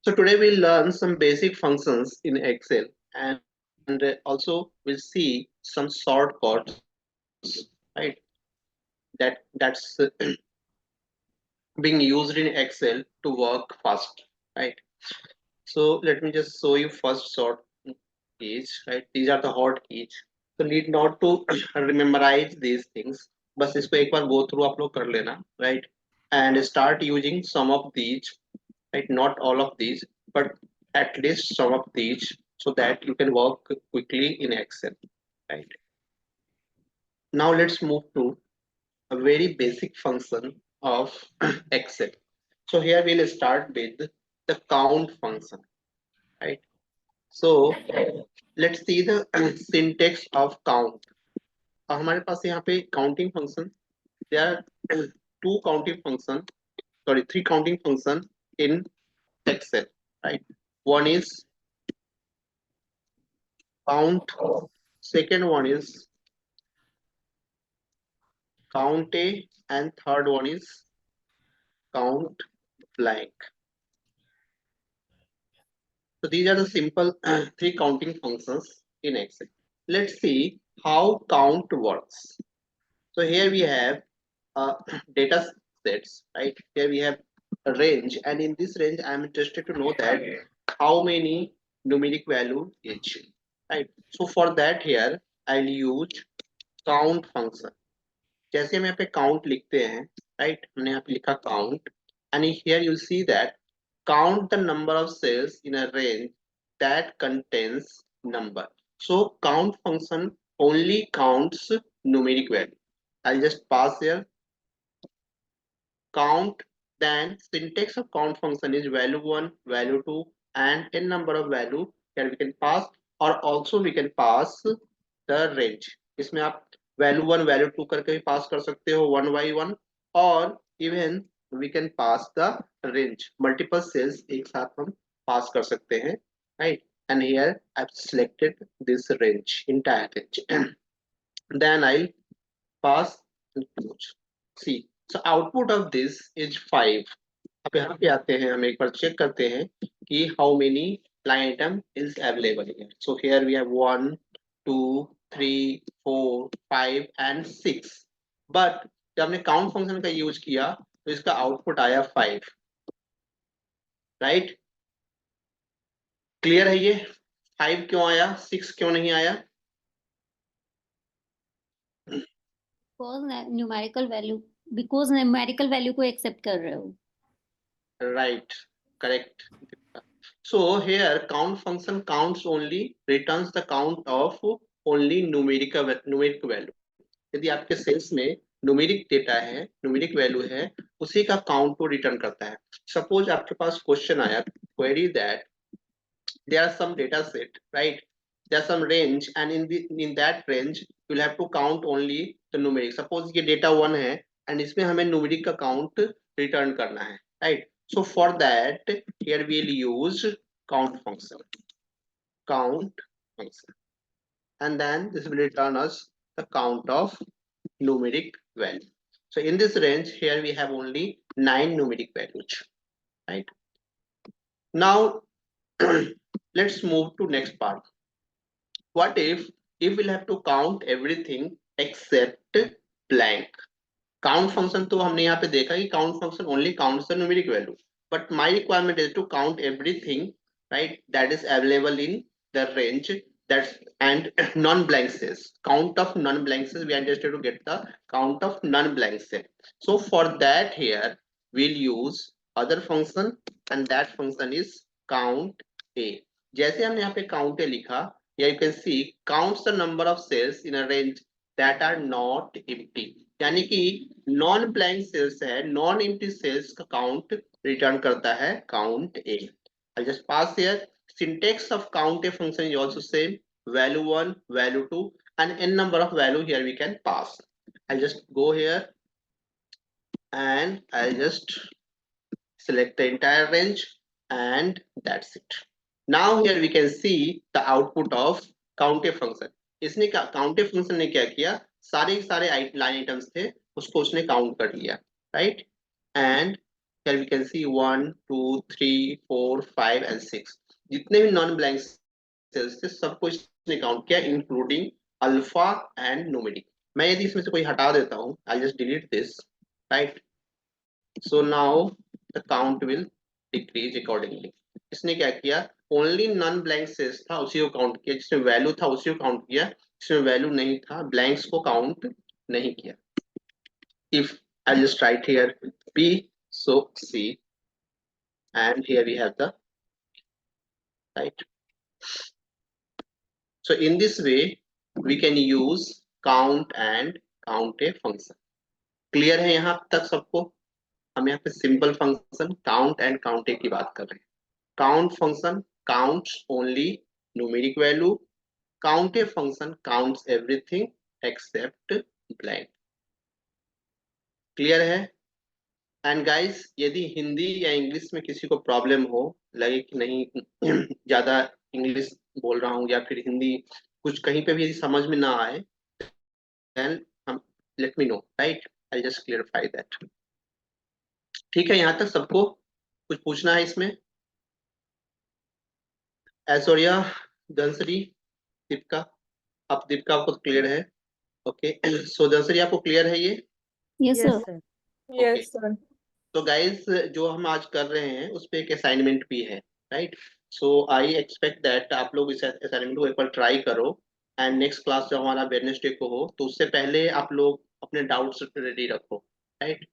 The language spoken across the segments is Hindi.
So today we'll learn some basic functions in Excel and also we'll see some shortcuts, right? That's being used in Excel to work fast, right? So let me just show you first short keys, right? These are the hot keys. So need not to memorize these things. बस इसको एक बार go through आप लोग कर लेना, right? And start using some of these, right? Not all of these, but at least some of these so that you can work quickly in Excel, right? Now let's move to a very basic function of Excel. So here we'll start with the count function, right? So let's see the syntax of count. हमारे पास यहाँ पे counting function. There are two counting function, sorry, three counting function in Excel, right? One is count, second one is count A, and third one is count blank. So these are the simple three counting functions in Excel. Let's see how count works. So here we have data sets, right? Here we have a range, and in this range, I'm interested to know that how many numeric value each, right? So for that here, I'll use count function. जैसे हम यहाँ पे count लिखते हैं, right? हमने यहाँ पे लिखा count, and here you see that count the number of cells in a range that contains number. So count function only counts numeric value. I'll just pass here count. Then syntax of count function is value 1, value 2, and n number of value here we can pass, or also we can pass the range. इसमें आप value 1 value 2 करके भी पास कर सकते हो 1 by 1, और even we can pass the range, multiple cells एक साथ हम पास कर सकते हैं, right? And here I've selected this range, entire range. Then I'll pass and close. See, so output of this is 5. अब यहाँ पे आते हैं, हम एक बार चेक करते हैं कि how many line item is available here. So here we have 1, 2, 3, 4, 5 and 6. But जब हमने count function का यूज किया तो इसका आउटपुट आया 5, राइट? क्लियर है ये? 5 क्यों आया, 6 क्यों नहीं आया? बिकॉज न्यूमेरिकल वैल्यू को एक्सेप्ट कर रहे हो. Right, correct. So here count function counts only, returns the count of only numeric value. यदि आपके सेल्स में न्यूमेरिक डेटा है, न्यूमेरिक वैल्यू है, उसी का काउंट को रिटर्न करता है. सपोज आपके पास क्वेश्चन आया, query that there are some data set, right? There's some range, and in that range you'll have to count only the numeric. Suppose ये data 1 है and इसमें हमें numeric का count return करना है, right? So for that here we'll use count function, and then this will return us the count of numeric value. So in this range here we have only 9 numeric values, right? Now let's move to next part. What if we'll have to count everything except blank? Count function तो हमने यहाँ पे देखा कि count function only counts the numeric value, but my requirement is to count everything, right, that is available in the range, that's and non-blank cells. Count of non-blank cells, we are interested to get the count of non-blank cell. So for that here we'll use other function, and that function is count A. जैसे हमने यहाँ पे count A लिखा, here you can see counts the number of cells in a range that are not empty. यानी कि नॉन ब्लैंक सेल्स है, नॉन एम्प्टी सेल्स का काउंट रिटर्न करता है count A. I just pass here syntax of count A function is also same, value 1, value 2, and n number of value here we can pass. I'll just go here and I'll just select the entire range, and that's it. Now here we can see the output of count A function. इसने count A function ने क्या किया, सारे लाइन आइटम्स थे उसको उसने काउंट कर लिया, right? And here we can see 1 2 3 4 5 and 6 जितने भी नॉन ब्लैंक सेल्स थे सबको इसने काउंट किया इंक्लूडिंग अल्फा एंड न्यूमेरिक. मैं यदि इसमें से कोई हटा देता हूं, I just delete this, right. So now the count will decrease accordingly. इसने क्या किया, ओनली नॉन ब्लैंक सेल्स था उसी को काउंट किया, जिसमें वैल्यू था उसी को काउंट किया, जिसमें वैल्यू नहीं था ब्लैंक्स को काउंट नहीं किया. If I just write here B, so C, and here we have the right. So in this way we can use count and count a function. Clear है यहाँ तक सबको? हम यहाँ पे simple function count and count a की बात कर रहे हैं. Count function counts only numeric value. Count a function counts everything except blank. Clear है? एंड गाइस, यदि हिंदी या इंग्लिश में किसी को प्रॉब्लम हो, लगे कि नहीं ज्यादा इंग्लिश बोल रहा हूँ या फिर हिंदी कुछ कहीं पे भी यदि समझ में ना आए, देन हम let me know, right. I just clarify that. ठीक है, यहाँ तक सबको कुछ पूछना है इसमें? ऐश्वर्या, धनश्री, दीपिका. अब दीपिका आपको क्लियर है? ओके. सो धनश्री, आपको क्लियर है ये? Yes, Yes, sir. sir. Okay. Yes, sir. तो गाइस, जो हम आज कर रहे हैं उस पे एक असाइनमेंट भी है, right. So I expect that आप लोग इस असाइनमेंट को एक बार ट्राई करो, एंड नेक्स्ट क्लास जब हमारा वेडनेसडे को हो तो उससे पहले आप लोग अपने डाउट्स रेडी रखो, right,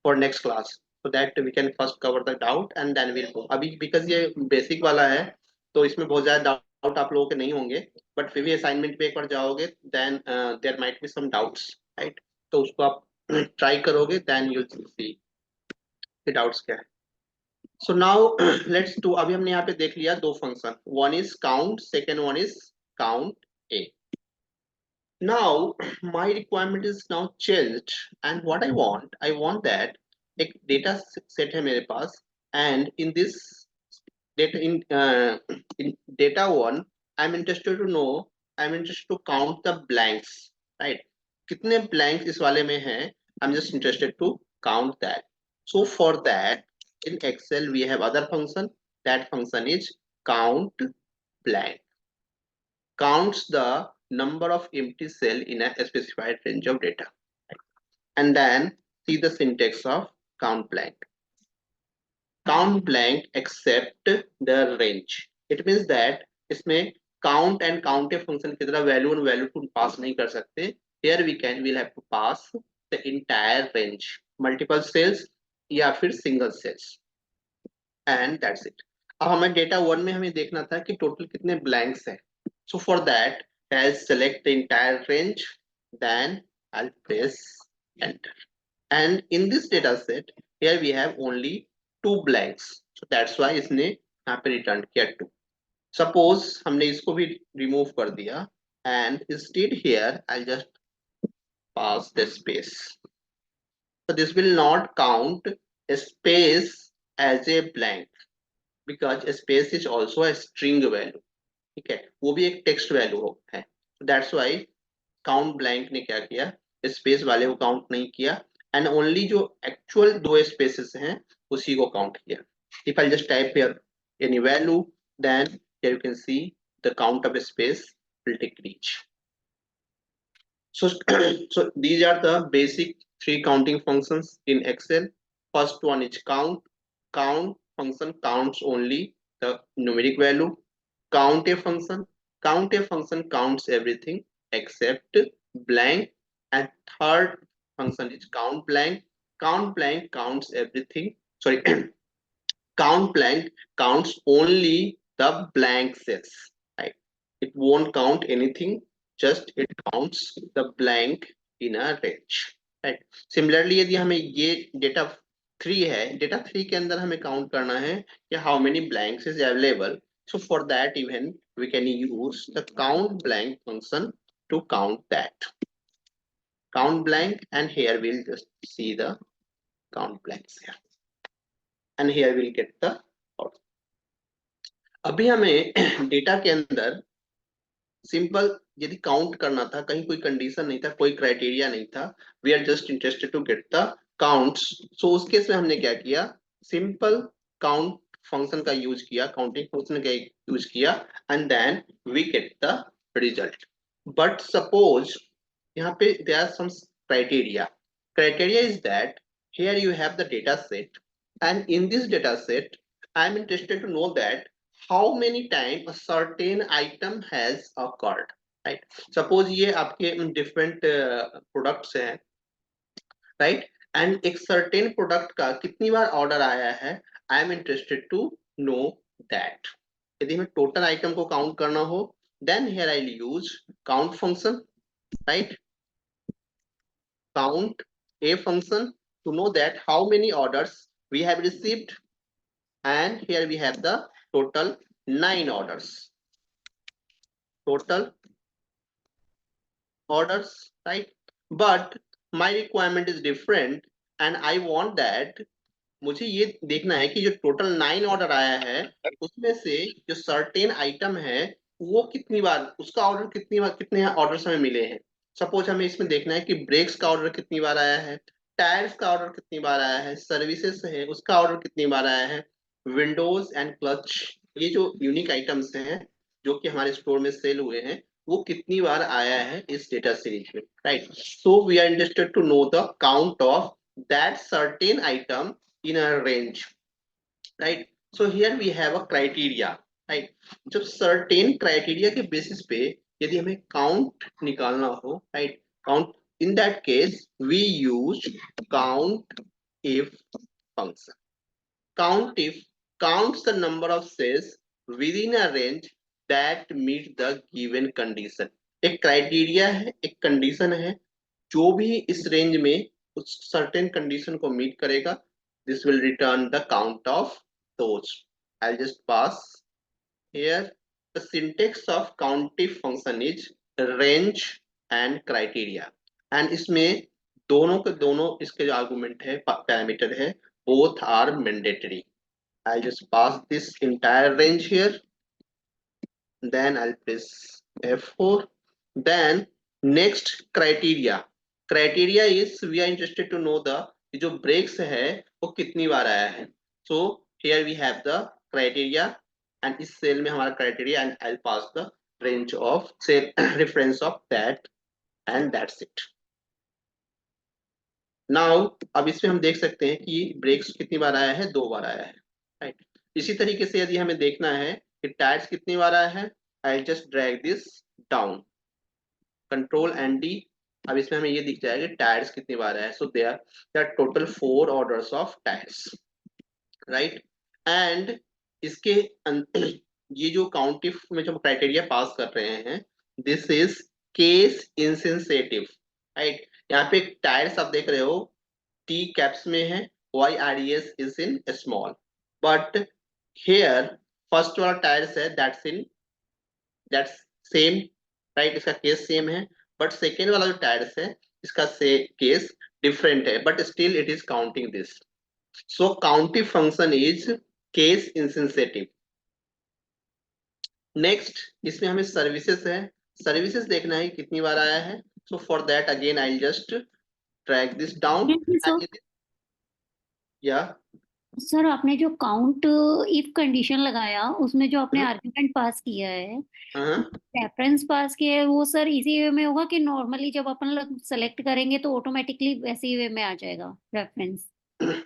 for next class, so that we can first cover the doubt and then will go. अभी बिकॉज ये बेसिक वाला है तो इसमें बहुत ज्यादा डाउट आप लोगों के नहीं होंगे, बट फिर भी असाइनमेंट पे एक बार जाओगे then there might be some doubts, right. तो उसको आप ट्राई करोगे then you will see doubts क्या है. So now let's do. अभी हमने यहाँ पे देख लिया दो function, one is count, second one is count A. Now my requirement is now changed, and what I want that एक डेटा सेट है मेरे पास, and in this data in data one I am interested to know, I am interested to count the blanks, right. कितने ब्लैंक्स इस वाले में है, I am just interested to count that. So for that, in Excel we have other function. That function is count blank. Counts the number of empty cell in a specified range of data. And then see the syntax of count blank. Count blank except the range. It means that इसमें count and count a function की तरह value and value to pass नहीं कर सकते. Here we'll have to pass the entire range, multiple cells या फिर single cells, and that's it. अब हमें डेटा वन में हमें देखना था कि टोटल कितने ब्लैंक्स हैं. So for that I select the entire range, then I press enter, and in this data set here we have only 2 blanks, so that's why इसने यहाँ पे रिटर्न किया 2. सपोज हमने इसको भी रिमूव कर दिया, and instead here I just pass the space. So this will not count a space as a blank because a space is also a string value. ठीक है, वो भी एक टेक्स्ट वैल्यू है. That's why count blank ने क्या किया, स्पेस वाले को काउंट नहीं किया, एंड ओनली जो एक्चुअल 2 स्पेसेस हैं उसी को काउंट किया. If I just type here any value, then here you can see the count of a space will decrease. So these are the basic 3 counting functions in Excel. First one is count. Count function counts only the numeric value. Count a function counts everything except blank. And third function is count blank. Count blank counts everything. Sorry, count blank counts only the blank cells. Right? It won't count anything. Just it counts the blank in a range. Right. Similarly यदि हमें ये डेटा 3 है, डेटा 3 के अंदर हमें काउंट करना है कि how many blanks is available. So for that even we can use the count blank function to count that. Count blank, and here we'll just see the count blanks here, and here we'll get the output. अभी हमें डेटा के अंदर सिंपल यदि काउंट करना था, कहीं कोई कंडीशन नहीं था, कोई क्राइटेरिया नहीं था, we are just interested to get the counts, so उस केस में हमने क्या किया, सिंपल काउंट फंक्शन का यूज किया, काउंटिंग फंक्शन का यूज किया, and then we get the result. But suppose यहाँ पे there are some criteria is that here you have the data set, and in this data set I am interested to know that how many times a certain item has occurred, right? Suppose ये आपके different products हैं, right? And एक certain product का कितनी बार order आया है, I am interested to know that. यदि हमें total item को count करना हो, then here I'll use count function, right? Count a function to know that how many orders we have received, and here we have the total 9 orders. Total orders, right? But my requirement is different, and I want that मुझे ये देखना है कि जो टोटल 9 ऑर्डर आया है उसमें से जो सर्टेन आइटम है वो कितनी बार, उसका ऑर्डर कितनी बार, कितने ऑर्डर्स हमें मिले हैं. सपोज हमें इसमें देखना है कि ब्रेक्स का ऑर्डर कितनी बार आया है, टायर्स का ऑर्डर कितनी बार आया है, सर्विसेज है उसका ऑर्डर कितनी बार आया है, विंडोज एंड क्लच, ये जो यूनिक आइटम्स हैं जो कि हमारे स्टोर में सेल हुए हैं वो कितनी बार आया है इस डेटा सीरीज में, right? So we are interested to know the count of that certain item in a range, right? So here we have a criteria, right? जब certain criteria के basis पे यदि हमें count निकालना हो, right? Count, in that case we use count if function. Count if counts the number of cells within a range that meet the given condition. एक criteria है, एक condition है, जो भी इस range में उस certain condition को meet करेगा, this will return the count of those. I'll just pass here. The syntax of countif function is range and criteria, and इसमें दोनों के दोनों इसके जो आर्गुमेंट है, पैरामीटर है, both are mandatory. I'll just pass this entire range here, then I'll press F4. Then next criteria is we are interested to know the जो breaks है वो कितनी बार आया है. So here we have the criteria, and इस सेल में हमारा criteria, and I'll pass the range of say reference of that, and that's it. Now अब इसमें हम देख सकते हैं कि ब्रेक्स कितनी बार आया है, 2 बार आया है, राइट? इसी तरीके से यदि हमें देखना है कि टायर्स कितनी बार आया है, I'll just drag this down, Control and D. अब इसमें हमें ये दिख जाएगा टायर्स कितनी बार आया है. So there are total 4 orders of tires, right? And इसके ये जो काउंटिफ में जो क्राइटेरिया पास कर रहे हैं, this is case insensitive, right? यहाँ पे टायर्स आप देख रहे हो टी कैप्स में है, YRES is in small, but here first वाला टायर्स है that's same, right? इसका केस सेम है, बट सेकेंड वाला जो टायर्स है इसका से केस डिफरेंट है, but still it is counting this. So countif function is case insensitive. Next इसमें हमें सर्विसेज है, सर्विसेज देखना है कितनी बार आया है. So for that again I just drag this down. या सर आपने जो काउंट इफ कंडीशन लगाया उसमें जो आपने आर्गुमेंट पास किया है, रेफरेंस पास किया है, वो सर इसी वे में होगा कि नॉर्मली जब अपन लोग सेलेक्ट करेंगे तो ऑटोमेटिकली वैसे ही वे में आ जाएगा रेफरेंस?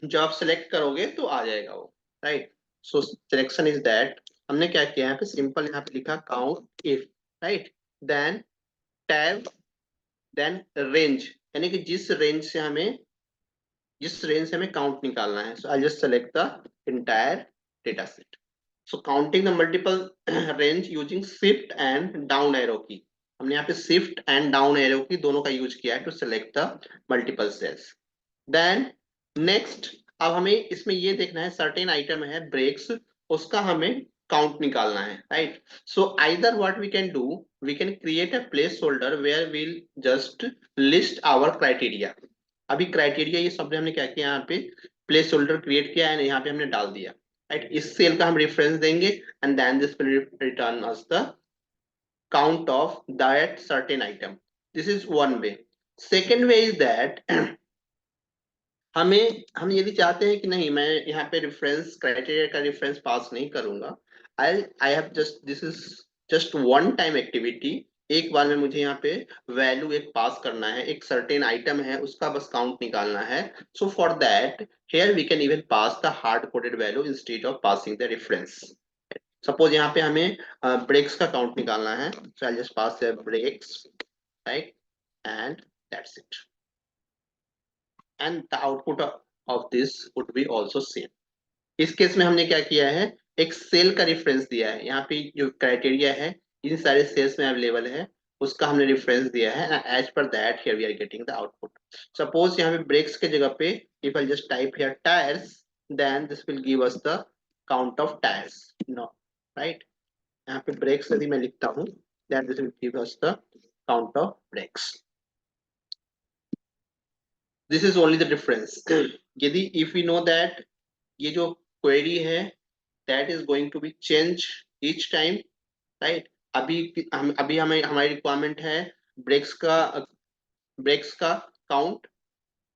जब आप सेलेक्ट करोगे तो आ जाएगा वो, right? So selection is that, हमने क्या किया यहाँ पे, सिंपल यहाँ पे लिखा count if, right? Then tab, then range, यानी कि जिस रेंज से हमें काउंट निकालना है. So I just select the entire data set. So counting the multiple range using shift and down arrow key, हमने यहाँ पे शिफ्ट एंड डाउन एरो की दोनों का यूज किया है to select the multiple cells. Then next अब हमें इसमें ये देखना है सर्टेन आइटम है ब्रेक्स, उसका हमें काउंट निकालना है, right? So either what we can do, we can create a place holder where will just list our criteria. अभी क्राइटेरिया ये सब हमने क्या किया, यहाँ पे प्लेस होल्डर क्रिएट किया है, यहाँ पे हमने डाल दिया, राइट? इस सेल का हम रेफरेंस देंगे and then this will return us the count of that certain item. This is one way. Second way is that हम यदि चाहते हैं कि नहीं, मैं यहाँ पे रेफरेंस क्राइटेरिया का रेफरेंस पास नहीं करूंगा, I have just, this is just one time activity, एक बार में मुझे यहाँ पे वैल्यू एक पास करना है, एक सर्टेन आइटम है उसका बस काउंट निकालना है। So for that here we can even pass the hard coded value instead of passing the reference. Suppose यहाँ पे हमें ब्रेक्स का काउंट निकालना है, so I just pass the breaks, right, and that's it, and the output of this would be also same. इस केस में हमने क्या किया है, एक सेल का रेफरेंस दिया है, यहाँ पे जो क्राइटेरिया है इन सारे सेल्स में अवेलेबल है, उसका हमने रेफरेंस दिया है, as per that here we are getting the output. Suppose यहाँ पे ब्रेक्स के जगह पे if I just type here tyres, then this will give us the count of tyres, no, right. यहाँ पे ब्रेक्स यदि मैं लिखता हूँ, then this will give us the count of brakes. This is only the difference. यदि इफ वी नो दैट ये जो क्वेरी है that is going to be change each time, right? अभी हमें हमारी रिक्वायरमेंट है ब्रेक्स का काउंट,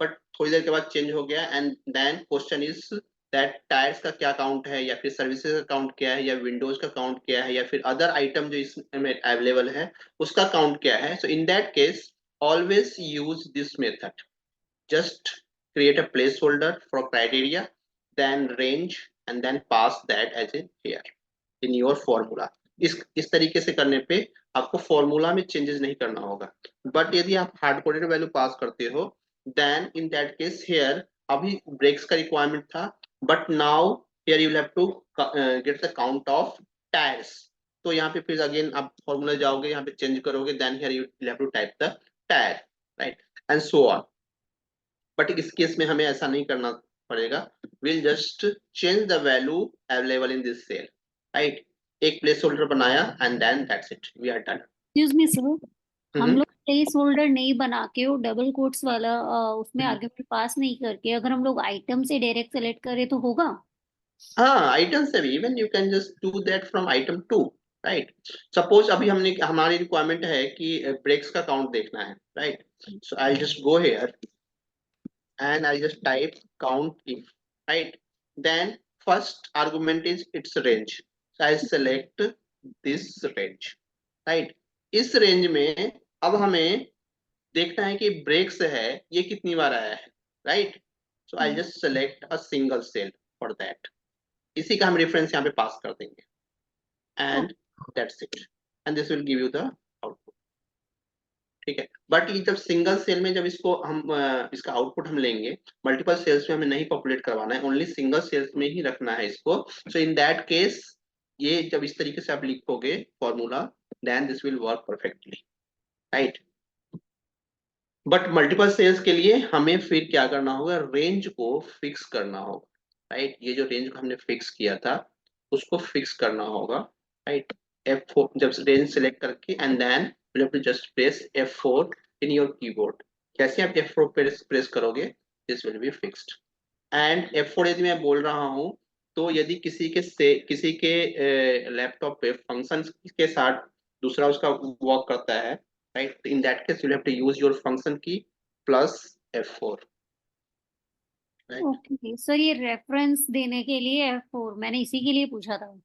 बट थोड़ी देर के बाद चेंज हो गया, and then question is that tyres का क्या काउंट है, या फिर सर्विसेज का काउंट क्या है, या विंडोज का काउंट क्या है, या फिर अदर आइटम जो इसमें अवेलेबल है उसका काउंट क्या है। So in that case always use this method, just create a placeholder for criteria, then range, and then pass that as in here in your formula। इस तरीके से करने पे आपको फॉर्मूला में चेंजेस नहीं करना होगा। बट यदि आप हार्ड कोडेड वैल्यू पास करते हो, then in that case here अभी ब्रेक्स का रिक्वायरमेंट था, but now here you have to get the count of tyres. तो यहाँ पे फिर अगेन आप फॉर्मूला जाओगे, यहाँ पे चेंज करोगे, then here you have to type the tyre, right, and so on. But इस केस में हमें ऐसा नहीं करना पड़ेगा, will just change the value available in this cell, right. एक प्लेस होल्डर बनाया and then that's it, we are done. Excuse me sir, हम लोग प्लेस होल्डर नहीं बना के वो डबल कोट्स वाला उसमें आर्गुमेंट पास नहीं करके अगर हम लोग आइटम से डायरेक्ट सेलेक्ट करें तो होगा? हाँ, आइटम से भी even you can just do that from item 2, right. Suppose अभी हमने हमारी रिक्वायरमेंट है कि ब्रेक्स का काउंट देखना है, right. So I just go here and I'll just type count if, right? Then first argument is its range. So I select this range, right? इस रेंज में अब हमें देखना है कि ब्रेक्स है ये कितनी बार आया है, right. So I just select a single cell for that, इसी का हम रेफरेंस यहाँ पे पास कर देंगे, and that's it, and this will give you the output, ठीक है। बट ये जब सिंगल सेल में जब इसको हम इसका आउटपुट हम लेंगे, मल्टीपल सेल्स में हमें नहीं पॉपुलेट करवाना है, ओनली सिंगल सेल्स में ही रखना है इसको। सो इन दैट केस ये जब इस तरीके से आप लिखोगे formula, then this will work perfectly, right. But multiple cells के लिए हमें फिर क्या करना होगा, रेंज को फिक्स करना होगा, राइट। ये जो रेंज को हमने फिक्स किया था उसको फिक्स करना होगा, राइट। F4 जब रेंज सेलेक्ट करके, and then you have to just press F4 in your keyboard. कैसे आप F4 प्रेस करोगे, this will be fixed. And F4 यदि मैं बोल रहा हूं, तो यदि किसी के लैपटॉप पे फंक्शन के साथ दूसरा उसका वर्क करता है, right, in that case you'll have to use your function key plus F4, right? Okay sir, ये रेफरेंस देने के लिए F4 मैंने इसी के लिए पूछा था।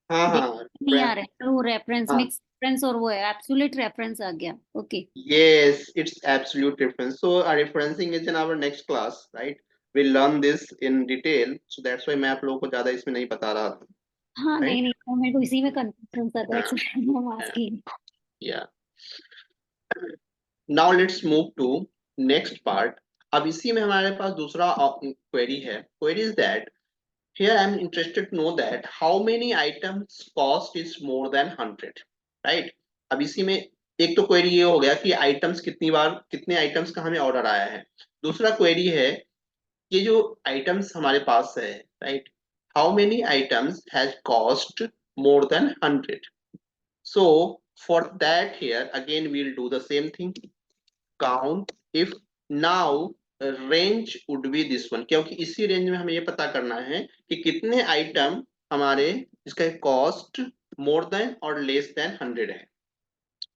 हाँ नहीं आ रहा है तो वो रेफरेंस, हाँ, मिक्स रेफरेंस और वो है एब्सोल्यूट रेफरेंस आ गया। Okay yes, it's absolute reference. So our referencing is in our next class, right? We'll learn this in detail, so that's why मैं आप लोगों को ज्यादा इसमें नहीं बता रहा था, हाँ, नहीं right? नहीं तो मेरे को इसी में कंफ्यूजन था, दैट्स हाँ, व्हाई आई एम हाँ, asking. yeah. Now let's move to next part। अब इसी में हमारे पास दूसरा query है। Query is that here I am interested to know that how many items cost is more than 100, right? अब इसी में एक तो क्वेरी ये हो गया कि आइटम्स कितने आइटम्स का हमें ऑर्डर आया है। दूसरा क्वेरी है ये जो आइटम्स हमारे पास है, right, how many items has cost more than 100। So for that here again we'll do the same thing, count if. Now range would be this one, क्योंकि इसी रेंज में हमें ये पता करना है कि कितने आइटम हमारे इसका कॉस्ट मोर देन और लेस देन 100 है।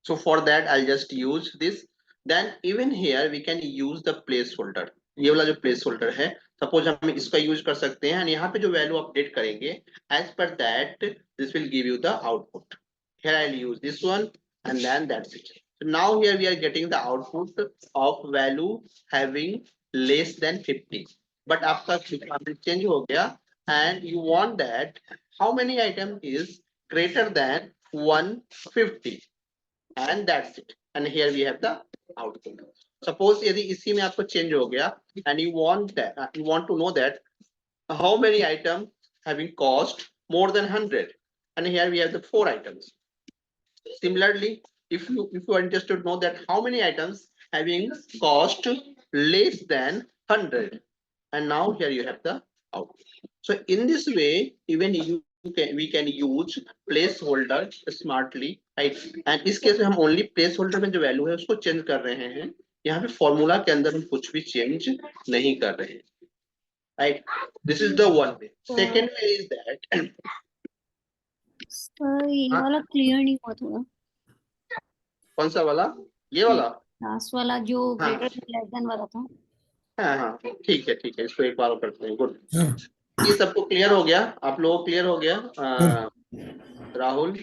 So for that I'll just use this, then even here we can use the placeholder, ये वाला जो प्लेस होल्डर है, सपोज हम इसका यूज कर सकते हैं, एंड यहाँ पे जो वैल्यू अपडेट करेंगे as per that this will give you the output. Here I will use this one and then that's it. So now here we are getting the output of value having less than 50, but आपका requirement change हो गया and you want that how many item is greater than 150, and that's it, and here we have the output. Suppose यदि इसी में आपको change हो गया and you want that you want to know that how many items having cost more than 100, and here we have the 4 items. Similarly, if you are interested to know that how many items having cost less than 100, and now here you have the output. So in this way, even we can use placeholder smartly, right? And इस केस में हम only placeholder में जो वैल्यू है उसको चेंज कर रहे हैं, यहाँ पे फॉर्मूला के अंदर हम कुछ भी चेंज नहीं कर रहे हैं, right? This is the one way. Second way is that sir ये वाला क्लियर नहीं हुआ थोड़ा। कौन सा वाला? ये वाला? लास्ट वाला जो हाँ ग्रेटर देन लेस देन वाला था। हाँ हाँ, ठीक है ठीक है, इसको एक बार और करते हैं। गुड, ये सबको क्लियर हो गया? आप लोगों को क्लियर हो गया? राहुल,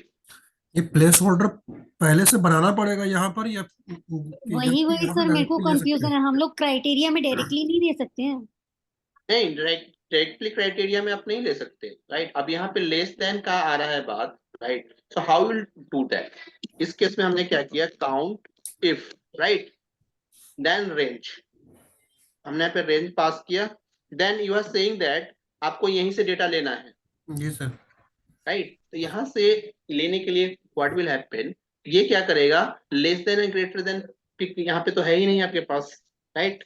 ये प्लेस होल्डर पहले से बनाना पड़ेगा यहाँ पर या वही वही यहाँ पे सर मेरे को डायरेक्टली ले सकते कंफ्यूजन हैं? है, हम लोग क्राइटेरिया में डायरेक्टली नहीं दे सकते हैं। नहीं, डायरेक्टली क्राइटेरिया में आप नहीं ले सकते, राइट? अब यहाँ पे लेस देन का आ रहा है बात, right? So how will do that? इस केस में हमने क्या किया, count if, right, then range. हमने यहाँ पे रेंज पास किया, then you are saying that आपको यहीं से डेटा लेना है, जी सर। राइट? तो यहाँ से लेने के लिए व्हाट विल हैपन, ये क्या करेगा, less than and greater than यहाँ पे तो है ही नहीं आपके पास, right?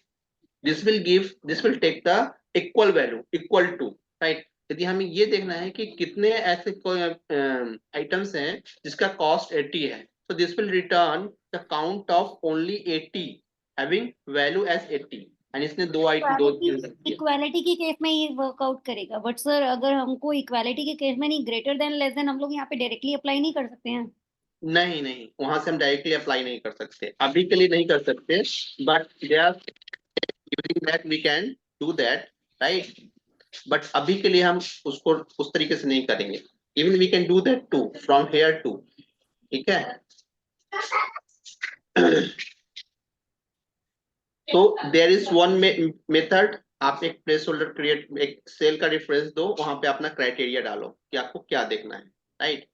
This will take the equal value equal to, right? यदि हमें ये देखना है कि कितने ऐसे आइटम्स हैं जिसका कॉस्ट 80 है, तो this will return the count of only 80 having value as 80, and इसने दो इक्वालिटी के केस में ये वर्कआउट करेगा, बट सर अगर हमको इक्वालिटी के केस में नहीं, ग्रेटर देन लेस देन हम लोग यहाँ पे डायरेक्टली अप्लाई नहीं कर सकते हैं। नहीं नहीं, वहां से हम डायरेक्टली अप्लाई नहीं कर सकते, अभी के लिए नहीं कर सकते, but they are using that, we can do that, right? But अभी के लिए हम उसको उस तरीके से नहीं करेंगे। Even we can do that to from here to, ठीक है? तो देयर इज वन मेथड, आप एक प्लेस होल्डर क्रिएट, एक सेल का रेफरेंस दो, वहां पे अपना क्राइटेरिया डालो कि आपको क्या देखना है, राइट?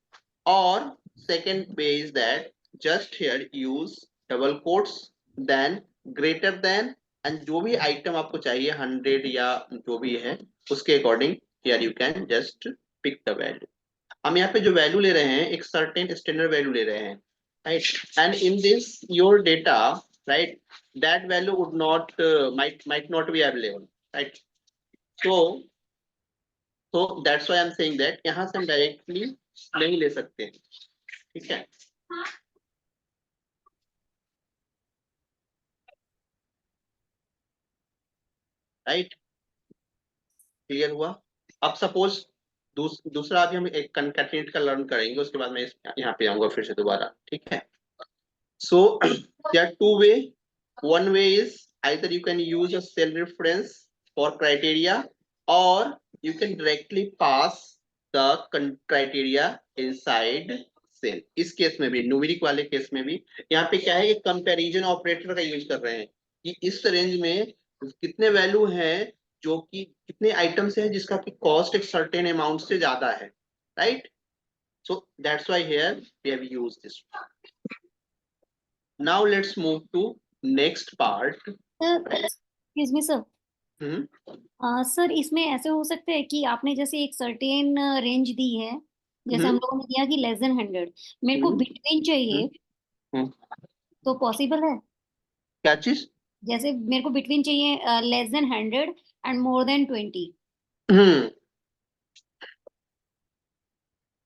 और second way is that just here use double quotes, then greater than, and जो भी आइटम आपको चाहिए 100 या जो भी है उसके according here you can just pick the value. हम यहाँ पे जो वैल्यू ले रहे हैं एक सर्टेन स्टैंडर्ड वैल्यू ले रहे हैं, right? And in this your data, right, that value would not might not be available, right? So that's why I'm saying that यहाँ से हम डायरेक्टली नहीं ले सकते, ठीक है? राइट, क्लियर हुआ? अब सपोज दूसरा अभी हम एक कंकैटिनेट का लर्न करेंगे, उसके बाद मैं यहाँ पे आऊंगा फिर से दोबारा, ठीक है? So there are two way. One way is either you can use a cell reference for criteria, or you can directly pass the criteria inside cell. इस केस में भी, न्यूमेरिक वाले केस में भी, यहाँ पे क्या है, एक कंपैरिजन ऑपरेटर का यूज कर रहे हैं कि इस रेंज में कितने वैल्यू हैं जो कि कितने आइटम्स हैं जिसका की कॉस्ट एक सर्टेन अमाउंट से ज्यादा है, right? So that's why here we have used this. Now let's move to next part. Excuse me sir, sir इसमें ऐसे हो सकता है कि आपने जैसे एक सर्टेन रेंज दी है, जैसे हम लोगों ने दिया कि लेस देन 100, मेरे को बिटवीन चाहिए, तो पॉसिबल है? क्या चीज? जैसे मेरे को बिटवीन चाहिए less than 100 and more than 20।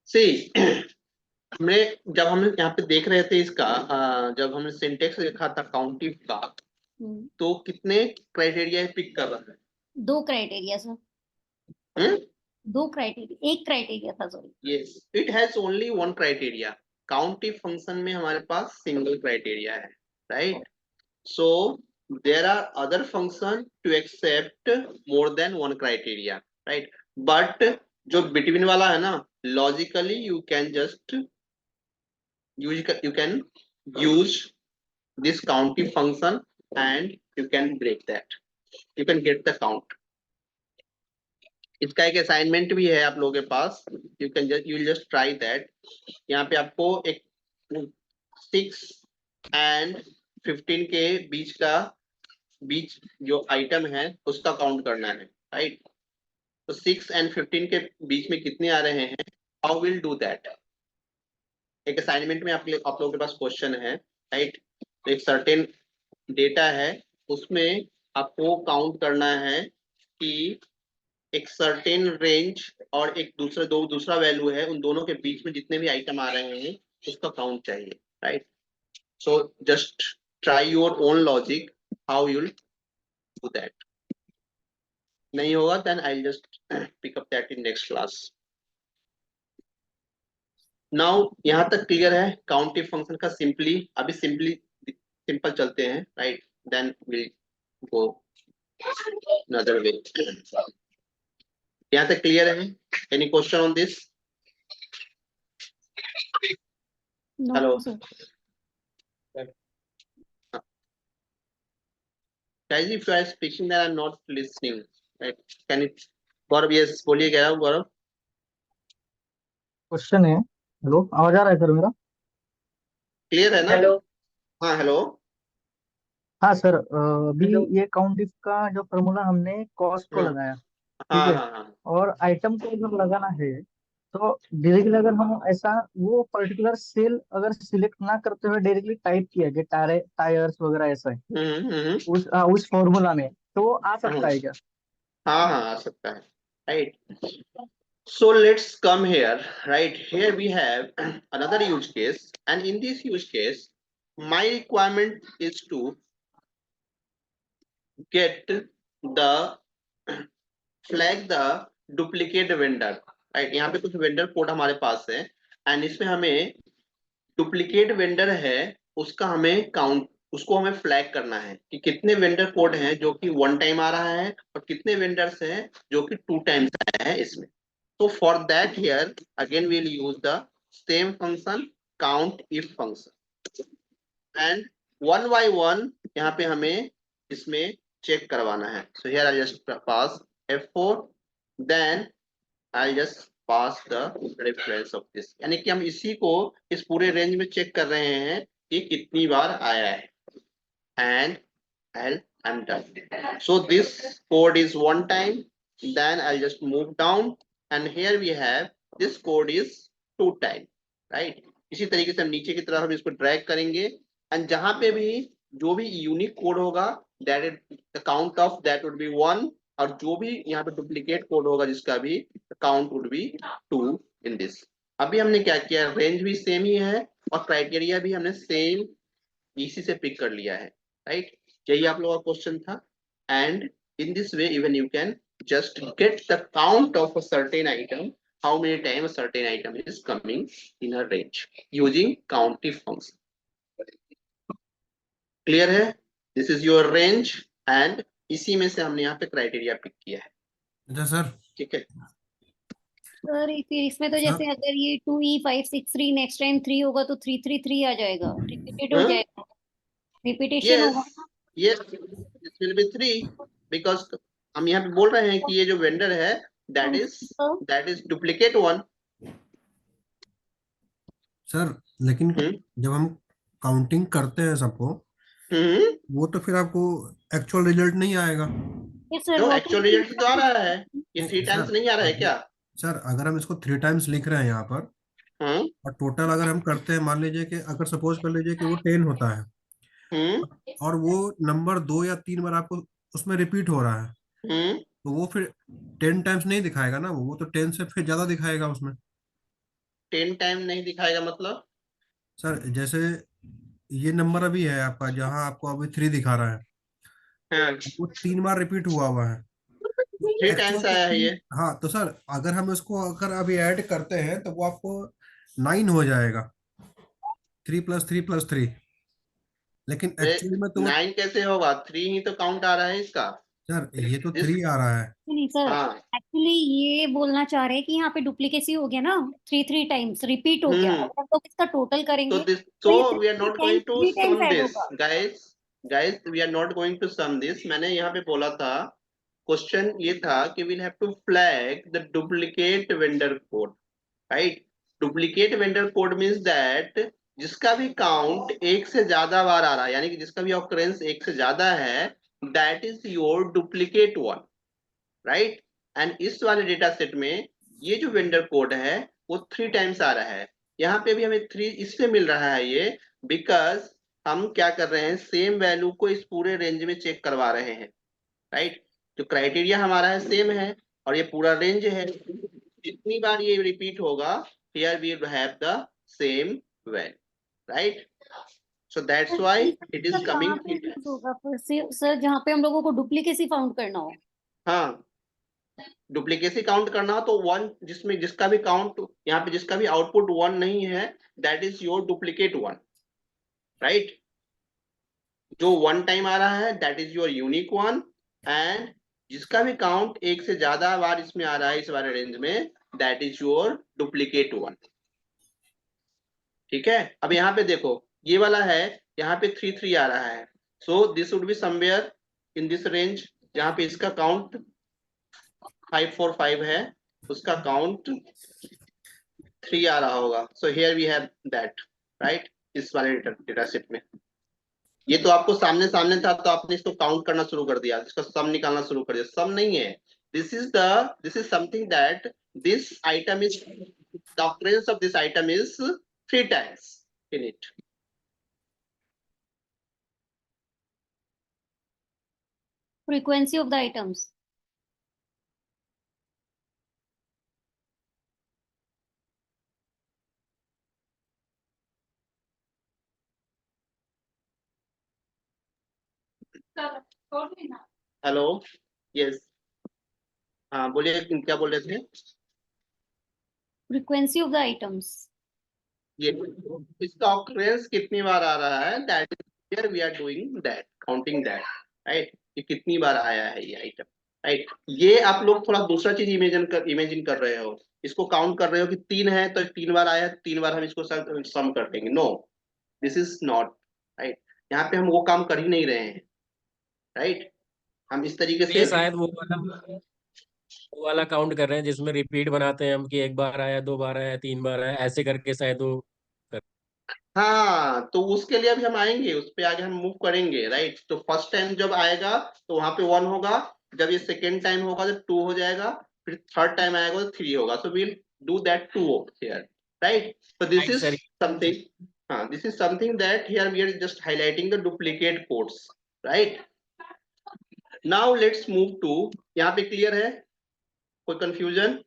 सी जब हम यहाँ पे देख रहे थे इसका, जब हमने सिंटेक्स देखा था काउंटिव का, तो कितने क्राइटेरिया पिक कर रहा है? 2 क्राइटेरिया सर। 2 क्राइटेरिया, एक क्राइटेरिया था, sorry. Yes, it has only one criteria. Countif function में हमारे पास सिंगल क्राइटेरिया है, right? So there are other function to accept more than one criteria, right? But जो between वाला है ना, logically you can just you can use this counting function and you can break that. You can get the count. इसका एक असाइनमेंट भी है आप लोगों के पास, you can just you will just try that. यहाँ पे आपको एक 6 and 15 के बीच जो आइटम है उसका काउंट करना है, राइट? तो 6 and 15 के बीच में कितने आ रहे हैं, हाउ विल डू दैट? एक असाइनमेंट में आप लोगों के पास क्वेश्चन है, राइट? तो एक सर्टेन डेटा है, उसमें आपको काउंट करना है कि एक सर्टेन रेंज और एक दूसरा वैल्यू है, उन दोनों के बीच में जितने भी आइटम आ रहे हैं उसका काउंट चाहिए, right? So just try your own logic how you do that. नहीं होगा then I just pick up that in next class. Now यहाँ तक क्लियर है काउंटिंग फंक्शन का? अभी सिंपल चलते हैं, right? Then will go another way. यहाँ तक क्लियर है? Any question on this? No, Hello. sir. Guys, if you are speaking then I'm not listening, right? Can it? Gaurav, yes, बोलिए क्या है गौरव? क्वेश्चन है। हेलो, आवाज आ रहा है सर मेरा? क्लियर है ना? हेलो। हाँ हेलो। हाँ सर, अभी ये काउंट इफ का जो फॉर्मूला हमने कॉस्ट को हाँ लगाया, ठीक हाँ है, हाँ हाँ और आइटम को अगर लगाना है तो डायरेक्टली अगर हम ऐसा वो पर्टिकुलर सेल अगर सिलेक्ट ना करते हुए डायरेक्टली टाइप किया कि टायर्स वगैरह ऐसा है उस फॉर्मूला में, तो वो आ सकता है क्या? हाँ हाँ आ सकता है, right? So let's come here, right? Here we have another use case, and in this use case my requirement is to get the flag the duplicate vendor, right? यहाँ पे कुछ वेंडर कोड हमारे पास है एंड इसमें हमें डुप्लीकेट वेंडर है उसको हमें फ्लैग करना है कि कितने वेंडर कोड हैं जो कि 1 टाइम आ रहा है और कितने वेंडर्स हैं जो कि 2 टाइम्स आया है इसमें। तो for that here again we will use the same function count if function and 1 by 1 यहाँ पे हमें इसमें चेक करवाना है। So here I just pass F4 then I just pass the reference of this, यानी कि हम इसी को इस पूरे रेंज में चेक कर रहे हैं कि कितनी बार आया है and I'm done. So this code is 1 time, then I'll just move down and here we have this code is 2 time, right? इसी तरीके से हम नीचे की तरफ हम इसको ड्रैग करेंगे एंड जहां पे भी जो भी यूनिक कोड होगा that is the count of that would B 1 और जो भी यहाँ पे डुप्लीकेट कोड होगा जिसका भी count would be 2 in this. अभी हमने क्या किया, रेंज भी सेम ही है और क्राइटेरिया भी हमने सेम इसी से पिक कर लिया है, राइट? यही आप लोगों का क्वेश्चन था and in this way even you can just get the count of a certain item, how many times a certain item is coming in a range using countif function। Clear है? This is your range and इसी में से हमने यहाँ पे क्राइटेरिया पिक किया है। अच्छा सर, ठीक है सर फिर इसमें तो सर जैसे अगर ये 2E563 नेक्स्ट टाइम 3 होगा तो 333 आ जाएगा, रिपीटेड हो हाँ? जाएगा, रिपीटेशन होगा। yes this will be 3 because हम यहाँ पे बोल रहे हैं कि ये जो वेंडर है that is duplicate one। Sir लेकिन जब हम काउंटिंग करते हैं सबको वो तो फिर आपको एक्चुअल रिजल्ट नहीं आएगा। जो एक्चुअल रिजल्ट तो आ रहा है, ये 3 टाइम्स नहीं आ रहा है क्या? सर अगर हम इसको 3 टाइम्स लिख रहे हैं यहाँ पर और टोटल अगर हम करते हैं, मान लीजिए कि अगर सपोज कर लीजिए कि वो 10 होता है और वो नंबर 2 या 3 बार आपको उसमें रिपीट हो रहा है तो वो फिर 10 टाइम्स नहीं दिखाएगा ना, वो तो 10 से फिर ज्यादा दिखाएगा उसमें। 10 टाइम नहीं दिखाएगा मतलब? सर जैसे ये नंबर अभी है आपका, जहां आपको अभी 3 दिखा रहा है वो 3 बार रिपीट हुआ है 3 टाइम्स आया है ये। हाँ तो सर अगर हम इसको अगर अभी ऐड करते हैं तो वो आपको 9 हो जाएगा, 3 + 3 + 3। लेकिन एक्चुअल में तो 9 कैसे होगा? 3 ही तो काउंट आ रहा है इसका। सर ये तो This- 3 आ रहा है। नहीं सर, हाँ। एक्चुअली ये बोलना चाह रहे हैं कि यहाँ पे डुप्लीकेसी हो गया ना, 3 टाइम्स रिपीट हो गया। अगर हम लोग इसका टोटल So करेंगे this, तो ये so we are 3 not times going to 3 times sum add this, होगा। guys, we are not going to sum this। मैंने यहाँ पे बोला था, क्वेश्चन ये था कि we'll have to flag the duplicate vendor code, right? Duplicate vendor code means that जिसका भी काउंट एक से ज्यादा बार आ रहा है, यानी कि जिसका भी ऑकरेंस एक से ज्यादा है, that is your duplicate one, right? And इस वाले डेटा सेट में ये जो वेंडर कोड है वो 3 टाइम्स आ रहा है। यहाँ पे भी हमें 3 इससे मिल रहा है ये, बिकॉज हम क्या कर रहे हैं, सेम वैल्यू को इस पूरे रेंज में चेक करवा रहे हैं, राइट? जो क्राइटेरिया हमारा है सेम है और ये पूरा रेंज है। जितनी बार ये रिपीट होगा, here we have the same value, right? So that's why it is coming. कहाँ पे use होगा फिर से सर, जहाँ पे हम लोगों को डुप्लीकेसी फाउंड करना हो? हाँ, डुप्लीकेसी काउंट करना हो तो 1, जिसमें जिसका भी काउंट यहाँ पे जिसका भी आउटपुट 1 नहीं है, that is your duplicate 1, right? जो 1 टाइम आ रहा है that is your unique 1, and जिसका भी काउंट एक से ज्यादा बार इसमें आ रहा है इस वाले रेंज में, दैट इज योर डुप्लीकेट 1। ठीक है, अब यहाँ पे देखो ये वाला है, यहाँ पे 3 आ रहा है, so this would be somewhere in this range. जहाँ पे इसका काउंट 545 है, उसका काउंट 3 आ रहा होगा। So here we have that, right? इस वाले डेटा सेट में ये तो आपको सामने सामने था, तो आपने इसको काउंट करना शुरू कर दिया, इसका सम निकालना शुरू कर दिया। सम नहीं है, this is something that this item is, the occurrence of this item is 3 times in it. Frequency of the items. Hello, yes, हाँ बोलिए, क्या बोल रहे थे? Frequency of the items. ये इसका ऑकरेंस कितनी बार आ रहा है, that is here we are doing that, counting that, right? ये कितनी बार आया है ये आइटम, राइट? ये आप लोग थोड़ा दूसरा चीज इमेजिन कर रहे हो, इसको काउंट कर रहे हो कि 3 है तो 3 बार आया, 3 बार हम इसको सम कर देंगे। No, this is not right. यहाँ पे हम वो काम कर ही नहीं रहे हैं, राइट? हम इस तरीके ये से शायद वो वाला काउंट कर रहे हैं जिसमें रिपीट बनाते हैं हम कि 1 बार आया, 2 बार आया, 3 बार आया, ऐसे करके शायद वो हाँ, तो उसके लिए अभी हम आएंगे, उस पे आगे हम मूव करेंगे, राइट? तो फर्स्ट टाइम जब आएगा तो वहां पे 1 होगा, जब ये सेकेंड टाइम होगा तो 2 हो जाएगा, फिर थर्ड टाइम आएगा तो 3 होगा। So we'll do that 2 here, right? So this is sir something, this is something that here we are just highlighting the duplicate codes, right? Now let's move to, यहाँ पे क्लियर है? कोई कंफ्यूजन?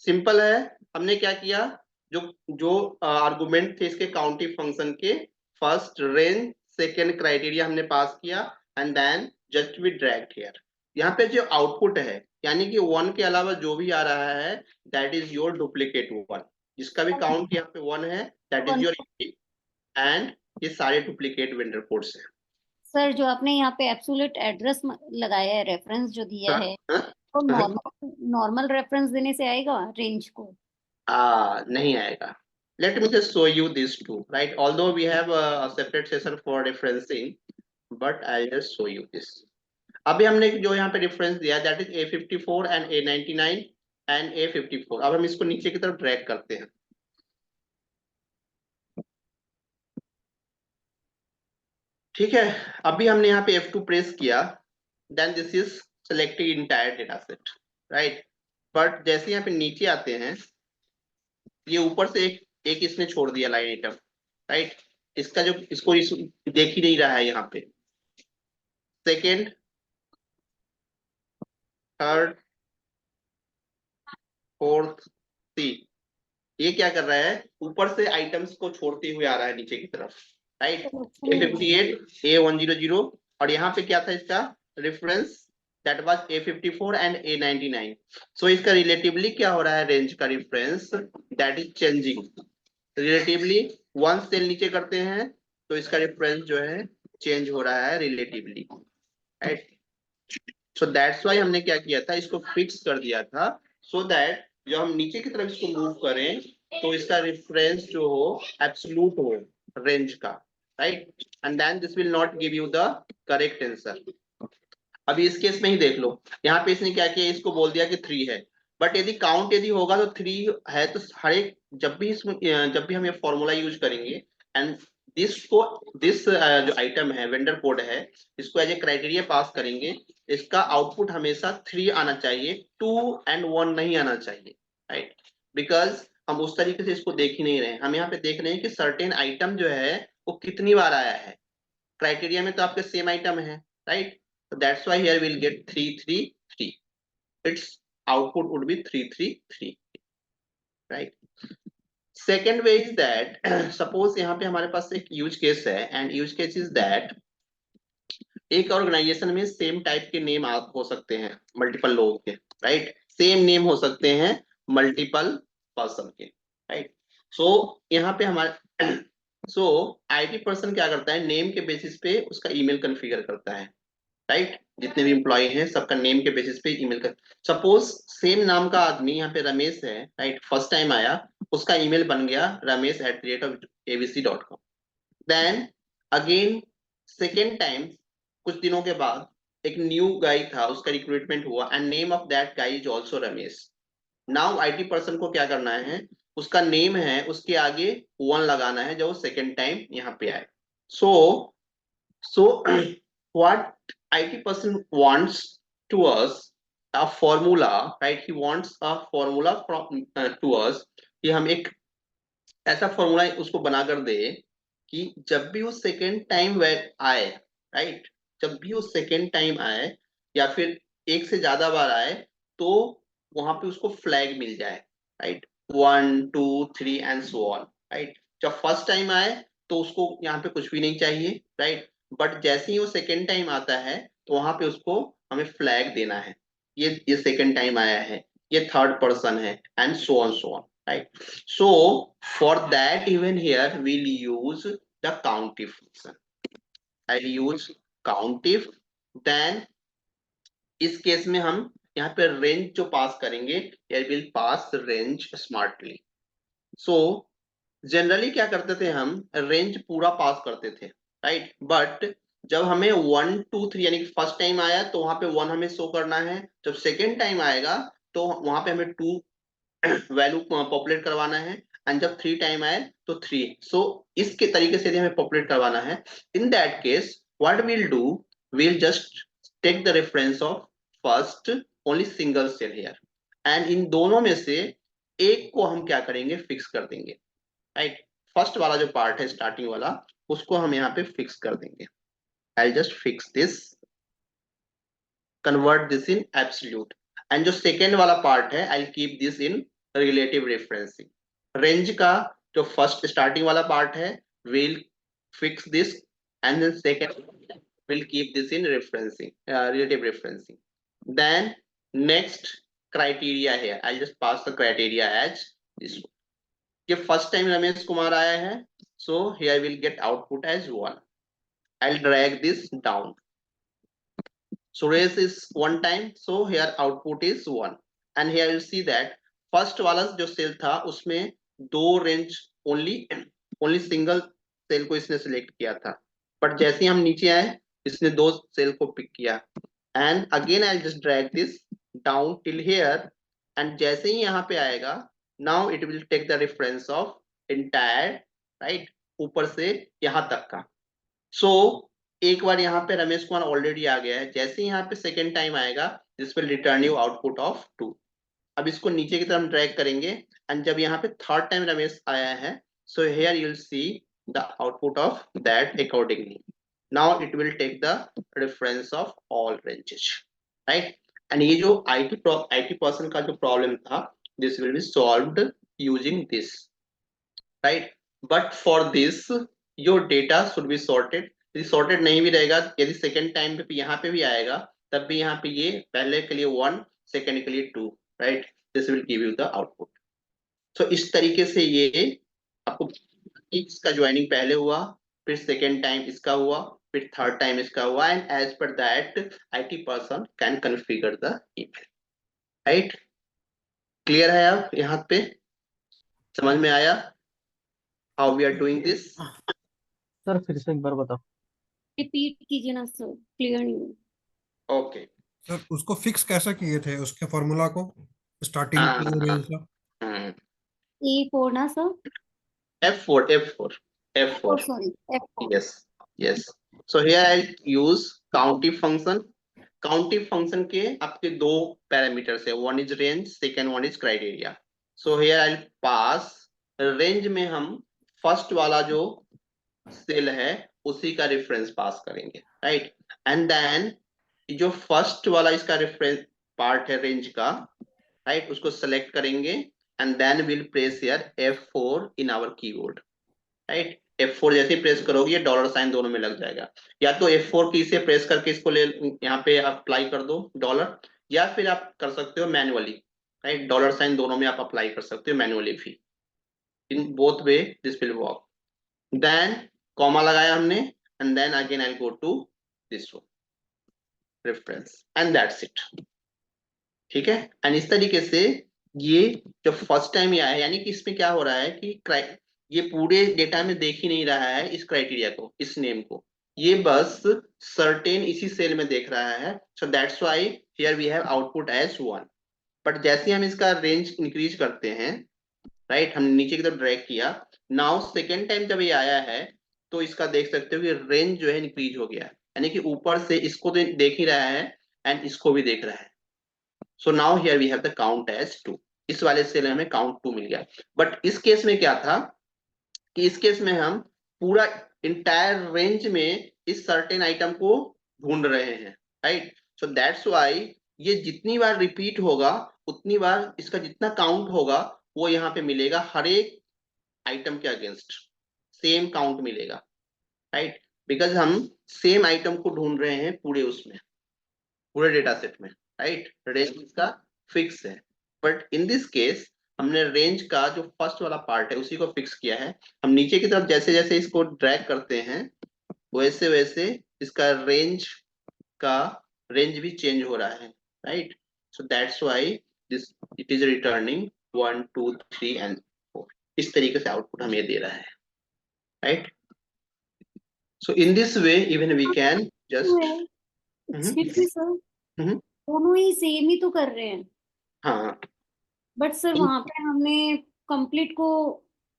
सिंपल है। हमने क्या किया, जो जो आर्गुमेंट थे इसके काउंटिंग फंक्शन के, फर्स्ट रेंज सेकेंड क्राइटेरिया हमने पास किया, and then just we dragged here. यहाँ पे जो आउटपुट है, यानी कि 1 के अलावा जो भी आ रहा है, दैट इज योर डुप्लीकेट 1। जिसका भी काउंट यहाँ पे 1 है, दैट इज योर, एंड ये सारे डुप्लीकेट वेंडर कोड्स हैं। सर जो आपने यहाँ पे एब्सोल्यूट एड्रेस लगाया है, रेफरेंस जो दिया है, तो नॉर्मल रेफरेंस देने से आएगा रेंज को? नहीं आएगा। Let me just show you these two, right? Although we have a separate session for referencing, but I'll just show you this. अभी हमने जो यहाँ पे रेफरेंस दिया, that is A54 and A99 and A54। अब हम इसको नीचे की तरफ ड्रैग करते हैं। ठीक है, अभी हमने यहाँ पे F2 प्रेस किया, then this is selecting entire data set, right? But जैसे यहाँ पे नीचे आते हैं, ये ऊपर से एक इसने छोड़ दिया लाइन आइटम, राइट? इसका जो इसको देख ही नहीं रहा है यहाँ पे। सेकेंड, थर्ड, फोर्थ, सी, ये क्या कर रहा है, ऊपर से आइटम्स को छोड़ते हुए आ रहा है नीचे की तरफ, राइट? A58, A100, और यहाँ पे क्या था इसका reference, that was A54 and A99। So इसका रिलेटिवली क्या हो रहा है, रेंज का reference that is changing relatively. 1 cell नीचे करते हैं तो तो इसका रेफरेंस जो है चेंज हो रहा है relatively, right. So that's why हमने क्या किया था, इसको फिक्स कर दिया था, सो दैट जब हम नीचे की तरफ इसको मूव करें तो इसका रेफरेंस जो हो एब्सोल्यूट हो रेंज का, right, and then this will not give you the correct answer. अभी इस केस में ही देख लो, यहाँ पे इसने क्या किया, इसको बोल दिया कि 3 है, बट यदि काउंट यदि होगा तो 3 है, तो हर एक जब भी हम ये फॉर्मूला यूज करेंगे एंड दिस जो आइटम है वेंडर कोड है, इसको एज ए क्राइटेरिया पास करेंगे, इसका आउटपुट हमेशा 3 आना चाहिए, 2 and 1 नहीं आना चाहिए, राइट, बिकॉज हम उस तरीके से इसको देख ही नहीं रहे हैं, हम यहाँ पे देख रहे हैं कि सर्टेन आइटम जो है वो कितनी बार आया है, क्राइटेरिया में तो आपके सेम आइटम है, right, so that's why here we'll get 333, its output would be 333, right. Second way is that suppose यहाँ पे हमारे पास एक यूज केस है, and use case is that एक ऑर्गेनाइजेशन में सेम टाइप के नेम हो सकते हैं मल्टीपल लोगों के, राइट, सेम नेम हो सकते हैं मल्टीपल पर्सन के, राइट। सो यहाँ पे हमारे सो आईटी पर्सन क्या करता है, नेम के बेसिस पे उसका ईमेल कॉन्फ़िगर करता है, राइट, जितने भी एम्प्लॉय हैं सबका नेम के बेसिस पे ईमेल कर, सपोज सेम नाम का आदमी यहाँ पे रमेश है, राइट, फर्स्ट टाइम आया, उसका ईमेल बन गया ramesh@abc.com, then again second time कुछ दिनों के बाद एक न्यू गाय था, उसका रिक्रूटमेंट हुआ and name of that guy is also Ramesh. Now IT person को क्या करना है, उसका नेम है उसके आगे 1 लगाना है जब वो सेकेंड टाइम यहाँ पे आए। सो what IT person wants to us a formula, right, he wants a formula from to us कि हम एक ऐसा फॉर्मूला उसको बनाकर दे कि जब भी वो सेकेंड टाइम आए, राइट, जब भी वो सेकेंड टाइम आए या फिर एक से ज्यादा बार आए तो वहां पे उसको फ्लैग मिल जाए, right, 1 2 3 and so on, right. जब फर्स्ट टाइम आए तो उसको यहाँ पे कुछ भी नहीं चाहिए, राइट, बट जैसे ही वो सेकेंड टाइम आता है तो वहां पे उसको हमें फ्लैग देना है, ये सेकेंड टाइम आया है, ये थर्ड पर्सन है and so on, right. So for that even here we'll use the countif function. I'll use countif, then इस केस में हम यहाँ पे रेंज जो पास करेंगे, here will pass range smartly. So generally क्या करते थे, हम रेंज पूरा पास करते थे, राइट, बट जब हमें 1 2 3 यानी कि फर्स्ट टाइम आया तो वहां पे 1 हमें शो करना है, जब सेकेंड टाइम आएगा तो वहां पे हमें 2 वैल्यू पॉपुलेट करवाना है, एंड जब 3 टाइम आए तो 3। सो इसके तरीके से हमें पॉपुलेट करवाना है, in that case what we'll do, we'll just take the reference of first only single cell here, and in दोनों में से एक को हम क्या करेंगे, फिक्स कर देंगे, राइट, फर्स्ट वाला जो पार्ट है स्टार्टिंग वाला उसको हम यहाँ पे फिक्स कर देंगे। I just fix this, convert this in absolute, and जो सेकेंड वाला पार्ट है I keep this in relative referencing. Range का जो फर्स्ट स्टार्टिंग वाला पार्ट है will fix this, and then second will keep this in referencing, relative referencing. Then next criteria है, I just pass the criteria as this, ये फर्स्ट टाइम रमेश कुमार आया है, so here will get output as 1. I'll drag this down. Suresh is 1 time, so here output is 1, and here you see that first वाला जो सेल था उसमें 2 रेंज ओनली सिंगल सेल को इसने सिलेक्ट किया था, बट जैसे ही हम नीचे आए इसने 2 सेल को पिक किया, and again I'll just drag this down till here, and जैसे ही यहाँ पे आएगा now it will take the reference of entire, right, ऊपर से यहाँ तक का। so एक बार यहाँ पे रमेश कुमार ऑलरेडी आ गया है, जैसे ही यहाँ पे सेकेंड टाइम आएगा this will return you output of 2। अब इसको नीचे की तरफ ड्रैग करेंगे, एंड जब यहाँ पे थर्ड टाइम रमेश आया है so here you will see the output of that accordingly. now it will take the reference of all ranges, right, and ये जो IT person का जो प्रॉब्लम था this will be solved using this, right, but for this your data should be sorted, यदि sorted नहीं भी रहेगा, यदि सेकेंड टाइम पे यहाँ पे भी आएगा तब भी यहाँ पे ये पहले के लिए 1 सेकेंड के लिए 2, right, this will give you the output. so इस तरीके से ये आपको इसका ज्वाइनिंग पहले हुआ फिर सेकेंड टाइम इसका हुआ, फिर थर्ड टाइम इसका हुआ, and as per that IT person can configure the email, right? Clear है अब यहाँ पे? समझ में आया how we are doing this? Sir फिर से एक बार बताओ। रिपीट कीजिए ना सर, क्लियर नहीं हुआ। ओके। सर उसको फिक्स कैसे किए थे उसके फॉर्मूला को, स्टार्टिंग रेंज का? E4 ना sir? F4. Sorry, F4। Yes. So here I use countif function. Countif function के आपके दो पैरामीटर्स है, one is range, second one is criteria. So here I'll pass range में हम फर्स्ट वाला जो सेल है उसी का रेफरेंस पास करेंगे, राइट? एंड देन जो फर्स्ट वाला इसका रेफरेंस पार्ट है रेंज का, राइट, उसको सेलेक्ट करेंगे and then will press here F4 in our keyboard, right? F4 जैसे ही प्रेस करोगे ये डॉलर साइन दोनों में लग जाएगा, या तो F4 की से प्रेस करके इसको ले यहाँ पे अप्लाई कर दो डॉलर, या फिर आप कर सकते हो मैनुअली, राइट? डॉलर साइन दोनों में आप अप्लाई कर सकते हो मैनुअली भी, in both way this will work. Then comma लगाया हमने and then again I go to this one reference and that's it, ठीक है? एंड इस तरीके से ये जब फर्स्ट टाइम ये आया, यानी कि इसमें क्या हो रहा है कि ये पूरे डेटा में देख ही नहीं रहा है इस क्राइटेरिया को, इस नेम को, ये बस सर्टेन इसी सेल में देख रहा है। So that's why here we have output as 1। But जैसे हम इसका रेंज इंक्रीज करते हैं, राइट, हमने नीचे की तरफ ड्रैग किया, नाउ सेकेंड टाइम जब ये आया है तो इसका देख सकते हो कि रेंज जो है इंक्रीज हो गया, यानी कि ऊपर से इसको देख ही रहा है एंड इसको भी देख रहा है। So now here we have the count as 2। इस वाले सेल में हमें काउंट 2 मिल गया। बट इस केस में क्या था कि इस केस में हम पूरा इंटायर रेंज में इस सर्टेन आइटम को ढूंढ रहे हैं, राइट? सो दैट्स व्हाई ये जितनी बार रिपीट होगा उतनी बार इसका जितना काउंट होगा वो यहाँ पे मिलेगा, हर एक आइटम के अगेंस्ट सेम काउंट मिलेगा, राइट? बिकॉज हम सेम आइटम को ढूंढ रहे हैं पूरे उसमें, पूरे डेटा सेट में, राइट? रेंज इसका फिक्स है, बट इन दिस केस हमने रेंज का जो फर्स्ट वाला पार्ट है उसी को फिक्स किया है। हम नीचे की तरफ जैसे जैसे इसको ड्रैग करते हैं वैसे वैसे इसका रेंज भी चेंज हो रहा है, right? So that's why this it is returning 1 2 3 and 4। इस तरीके से आउटपुट हमें दे रहा है, right? So in this way even we can just sir दोनों ही सेम ही तो कर रहे हैं। हाँ, बट सर वहां पे हमने कंप्लीट को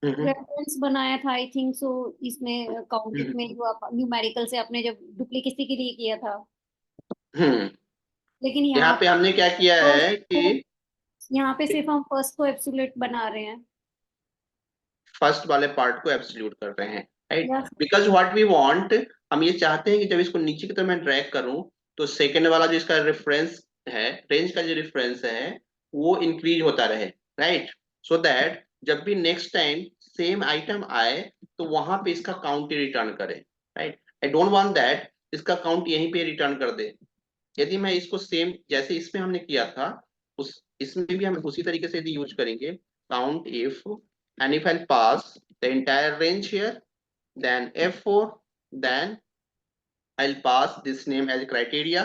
रेफरेंस बनाया था, आई थिंक सो। इसमें काउंटिंग में जो आप न्यूमेरिकल से आपने जब डुप्लीकेसी के लिए किया था, लेकिन यहाँ पे हमने क्या किया है कि यहाँ पे सिर्फ हम फर्स्ट को एब्सोल्यूट बना रहे हैं, फर्स्ट वाले पार्ट को एब्सोल्यूट कर रहे हैं, right? Because what we want, हम ये चाहते हैं कि जब इसको नीचे की तरफ मैं ड्रैग करूं तो सेकंड वाला जो इसका रेफरेंस है, रेंज का जो रेफरेंस है वो इंक्रीज होता रहे, राइट? सो दैट जब भी नेक्स्ट टाइम सेम आइटम आए तो वहां पे इसका काउंट ही रिटर्न करे, right? I don't want that इसका काउंट यहीं पे रिटर्न कर दे। यदि मैं इसको सेम जैसे इसमें हमने किया था उस इसमें भी हम उसी तरीके से यूज करेंगे, count if and if I'll pass the entire range here, then F4, then I'll pass this name as criteria।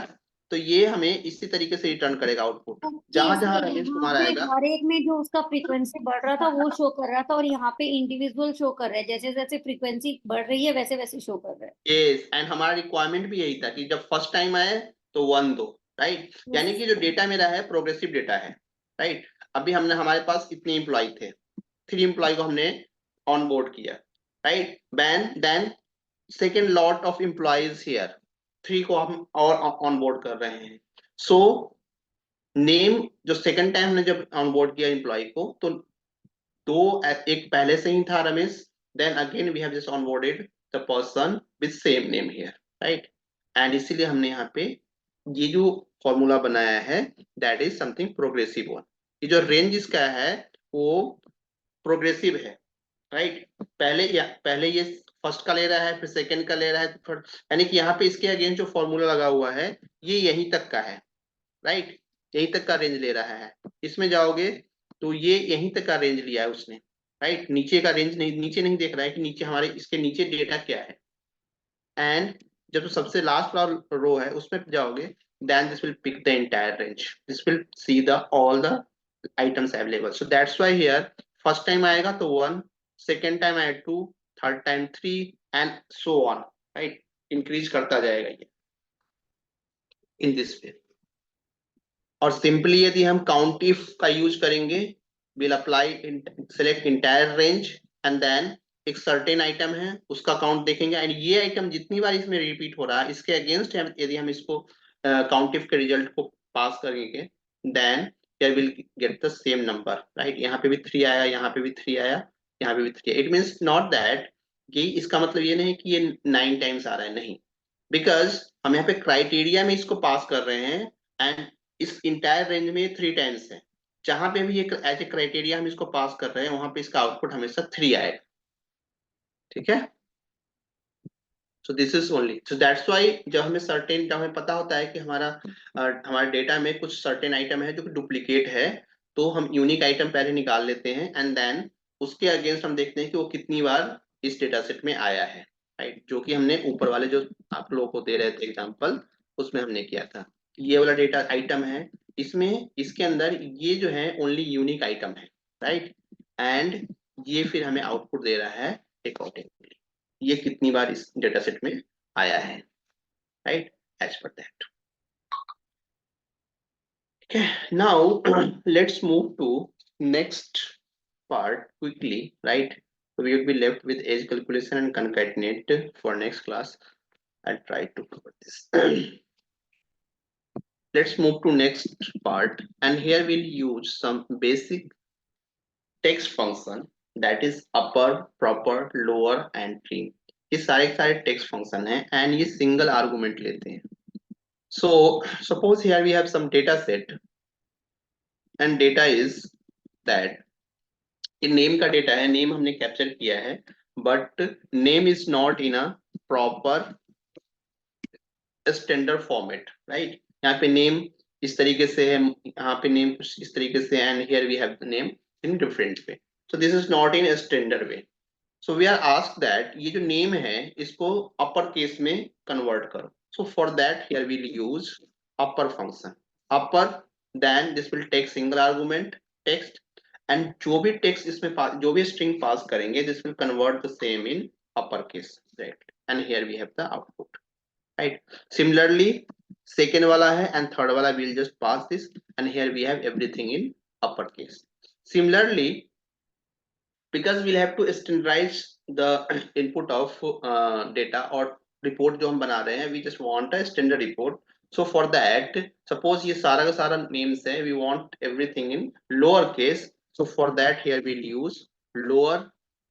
तो ये हमें इसी तरीके से रिटर्न करेगा आउटपुट, जहां जहां रमेश कुमार आएगा हर एक में जो उसका फ्रीक्वेंसी बढ़ रहा था वो शो कर रहा था, और यहाँ पे इंडिविजुअल शो कर रहा है, जैसे जैसे फ्रीक्वेंसी बढ़ रही है वैसे वैसे शो कर रहा है। यस, एंड हमारा रिक्वायरमेंट भी यही था कि जब फर्स्ट टाइम आए तो 1 दो, राइट? यानी कि जो डेटा मेरा है प्रोग्रेसिव डेटा है, राइट? अभी हमने हमारे पास इतने एम्प्लॉय थे, 3 एम्प्लॉय को हमने ऑन बोर्ड किया, right? Then second lot of employees here, 3 को हम और ऑन बोर्ड कर रहे हैं। सो नेम जो सेकेंड टाइम हमने जब ऑन बोर्ड किया एम्प्लॉय को तो एक पहले से ही था Ramesh, then again we have just onboarded the person with same name here, right? And इसीलिए हमने यहाँ पे ये जो फॉर्मूला बनाया है that is something progressive one. ये जो रेंज इसका है वो प्रोग्रेसिव है, राइट? पहले ये फर्स्ट का ले रहा है, फिर सेकंड का ले रहा है, थर्ड, यानी कि यहाँ पे इसके अगेंस्ट जो फॉर्मूला लगा हुआ है ये यहीं तक का है, राइट? यहीं तक का रेंज ले रहा है। इसमें जाओगे तो ये यहीं तक का रेंज लिया है उसने, राइट? नीचे का रेंज नहीं, नीचे नहीं देख रहा है कि नीचे हमारे इसके नीचे डेटा क्या है, एंड जब सबसे लास्ट वाला रो है उसमें जाओगे, then this will pick the entire range. This will see the all the items available. So that's why here first time आएगा तो 1, second time आएगा 2, third time 3 and so on, right? Increase करता जाएगा ये in this way. और सिंपली यदि हम काउंट इफ का यूज करेंगे, will apply select entire range and then एक सर्टेन आइटम है उसका काउंट देखेंगे, एंड ये आइटम जितनी बार इसमें रिपीट हो रहा है इसके अगेंस्ट यदि हम इसको काउंट इफ के रिजल्ट को पास करेंगे, then there will get the same number, right? यहाँ पे भी 3 आया, यहाँ पे भी 3 आया, यहाँ पे भी 3। इट मीन्स नॉट दैट कि इसका मतलब ये नहीं कि ये 9 टाइम्स आ रहा है, नहीं, बिकॉज हम यहाँ पे क्राइटेरिया में इसको पास कर रहे हैं एंड इस इंटायर रेंज में 3 टाइम्स है, जहां पे भी एक एज ए क्राइटेरिया हम इसको पास कर रहे हैं वहां पे इसका आउटपुट हमेशा 3 आएगा, ठीक है? So this is only, so that's why जब हमें पता होता है कि हमारा डेटा में कुछ सर्टेन आइटम है जो कि डुप्लीकेट है, तो हम यूनिक आइटम पहले निकाल लेते हैं एंड देन उसके अगेंस्ट हम देखते हैं कि वो कितनी बार इस डेटा सेट में आया है, राइट? जो कि हमने ऊपर वाले जो आप लोगों को दे रहे थे एग्जाम्पल, उसमें हमने किया था। ये वाला डेटा आइटम है, इसमें इसके अंदर ये जो है ओनली यूनिक आइटम है, राइट? एंड ये फिर हमें आउटपुट दे रहा है अकॉर्डिंगली, ये कितनी बार इस डेटा सेट में आया है, right? As per that. Okay, now let's move to next part quickly, right? So we will be left with edge calculation and concatenate for next class. I'll try to cover this. Let's move to next part, and here we'll use some basic text function, that is upper, proper, lower and trim. ये सारे text function है and ये single argument लेते हैं. So suppose here we have some data set and data is that ये नेम का डेटा है, नेम हमने कैप्चर किया है, but name is not in a proper standard format, right? यहाँ पे नेम इस तरीके से है, यहाँ पे नेम कुछ इस तरीके से, and here we have the name in different way, so this is not in standard way. So we are asked that ये जो नेम है इसको अपर केस में कन्वर्ट करो। So for that here we will use upper function, upper, then this will take single argument text, and जो भी टेक्स्ट इसमें जो भी स्ट्रिंग पास करेंगे this will convert the same in upper case, right? And here we have the output, right? Similarly second वाला है एंड थर्ड वाला will just pass this, and here we have everything in upper case. Similarly, because we'll have to standardize the input of data or report जो हम बना रहे हैं, we just want a standard report. So for that, suppose ये सारा का सारा names है, we want everything in lower case. So for that here we'll use lower,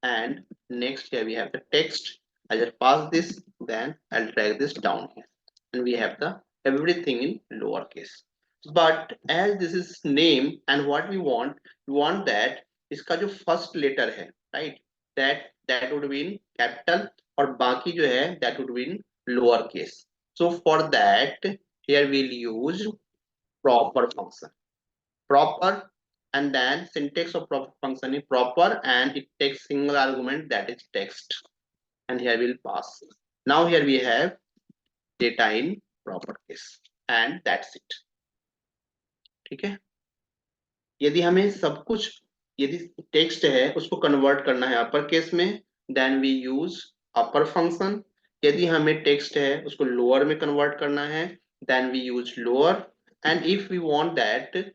and next here we have the text. I'll just pass this, then I'll drag this down here, and we have the everything in lower case. But as this is name, and what we want that इसका जो फर्स्ट लेटर है, right, that would be in capital, और बाकी जो है that would be in lower case. So for that here we'll use proper function, proper, and then syntax of proper function is proper and it takes single argument that is text, and here will pass. Now here we have data in proper case and that's it, ठीक है? यदि हमें सब कुछ, यदि टेक्स्ट है उसको कन्वर्ट करना है अपर केस में, then we use upper function. यदि हमें टेक्स्ट है उसको लोअर में कन्वर्ट करना है, then we use lower. And if we want that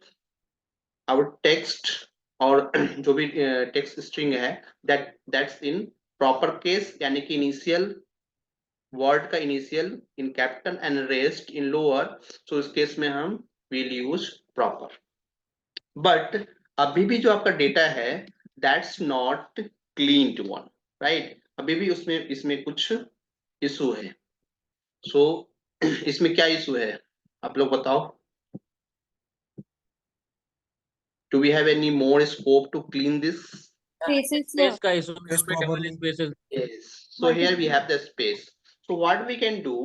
our text और जो भी टेक्स्ट स्ट्रिंग है दैट्स इन प्रॉपर केस, यानी कि इनिशियल वर्ड का initial in capital and rest in lower, so इस केस में हम विल यूज प्रॉपर। बट अभी भी जो आपका डेटा है that's not clean to one, right? अभी भी उसमें इसमें कुछ इशू है। सो इसमें क्या इशू है आप लोग बताओ? Do we have any more scope to clean this? Space का issue, double spaces. Yes, so here we have the space. So what we can do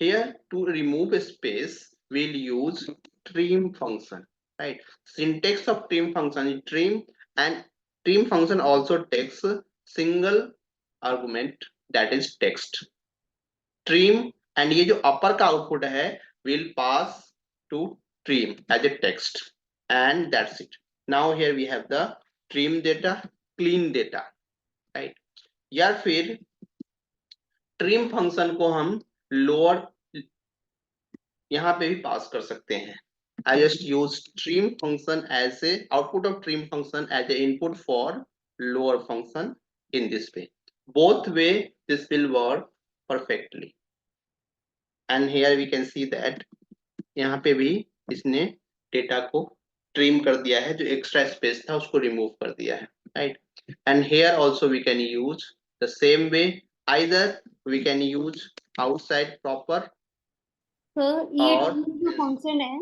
here to remove a space, we'll use trim function, right? Syntax of trim function is trim, and trim function also takes a single argument, that is text. Trim, and ये जो अपर का आउटपुट है will pass to trim as a text, and that's it. Now here we have the trim data, clean data, right. या फिर ट्रिम फंक्शन को हम लोअर यहाँ पे भी पास कर सकते हैं. I just use trim function as a output of trim function as a input for lower function in this way. Both way this will work perfectly. And here we can see that यहाँ पे भी इसने डेटा को ट्रिम कर दिया है, जो एक्स्ट्रा स्पेस था उसको रिमूव कर दिया है, right? And here also we can use the same way. Either we can use outside proper. Sir ये और जो फंक्शन है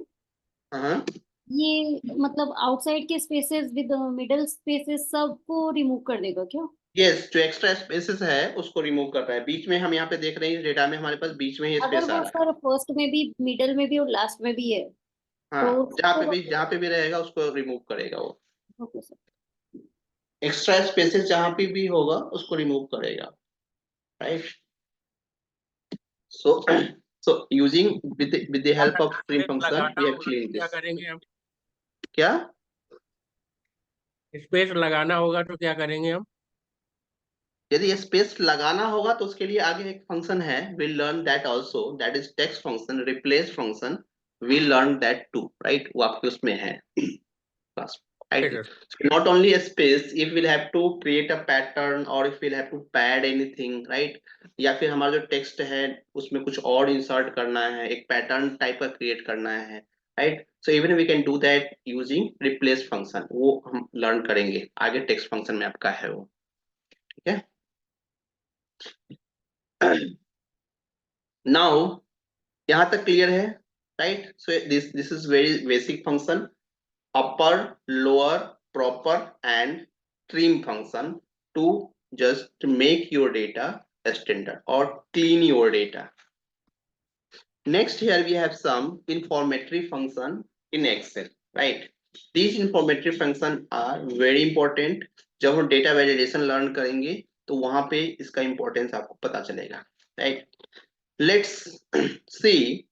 ये मतलब आउटसाइड के स्पेसेस विद मिडल स्पेसेस सबको रिमूव कर देगा क्या? यस, जो एक्स्ट्रा स्पेसेस है उसको रिमूव कर रहा है. बीच में हम यहाँ पे देख रहे हैं डेटा में हमारे पास बीच में ही अगर स्पेस आ वो रहा है. सर फर्स्ट में भी, मिडल में भी और लास्ट में भी है हाँ, तो जहाँ पे भी रहेगा उसको रिमूव करेगा वो. Okay sir. एक्स्ट्रा स्पेसेस जहाँ पे भी होगा उसको रिमूव करेगा, right. So using with the help of trim function we have cleaned क्या this. करेंगे हम? क्या स्पेस लगाना होगा तो क्या करेंगे हम? यदि स्पेस लगाना होगा तो उसके लिए आगे एक फंक्शन है, we'll learn that also, that is text function, replace function, we'll learn that too, right? वो आपके उसमें है class, right? So not only a space, if we'll have to create a pattern or if we'll have to pad anything, right? या फिर हमारा जो टेक्स्ट है उसमें कुछ और इंसर्ट करना है, एक पैटर्न टाइप का क्रिएट करना है, right. So even we can do that using replace function. वो हम लर्न करेंगे आगे, टेक्स्ट फंक्शन में आपका है वो, ठीक है. नाउ यहाँ तक क्लियर है, right. So this is very basic function, upper, lower, proper and trim function to just make your data standard or clean your data. Next here we have some informatory function in Excel, right? These informatory function are very important. जब हम data validation learn करेंगे तो वहां पे इसका importance आपको पता चलेगा, right? Let's see.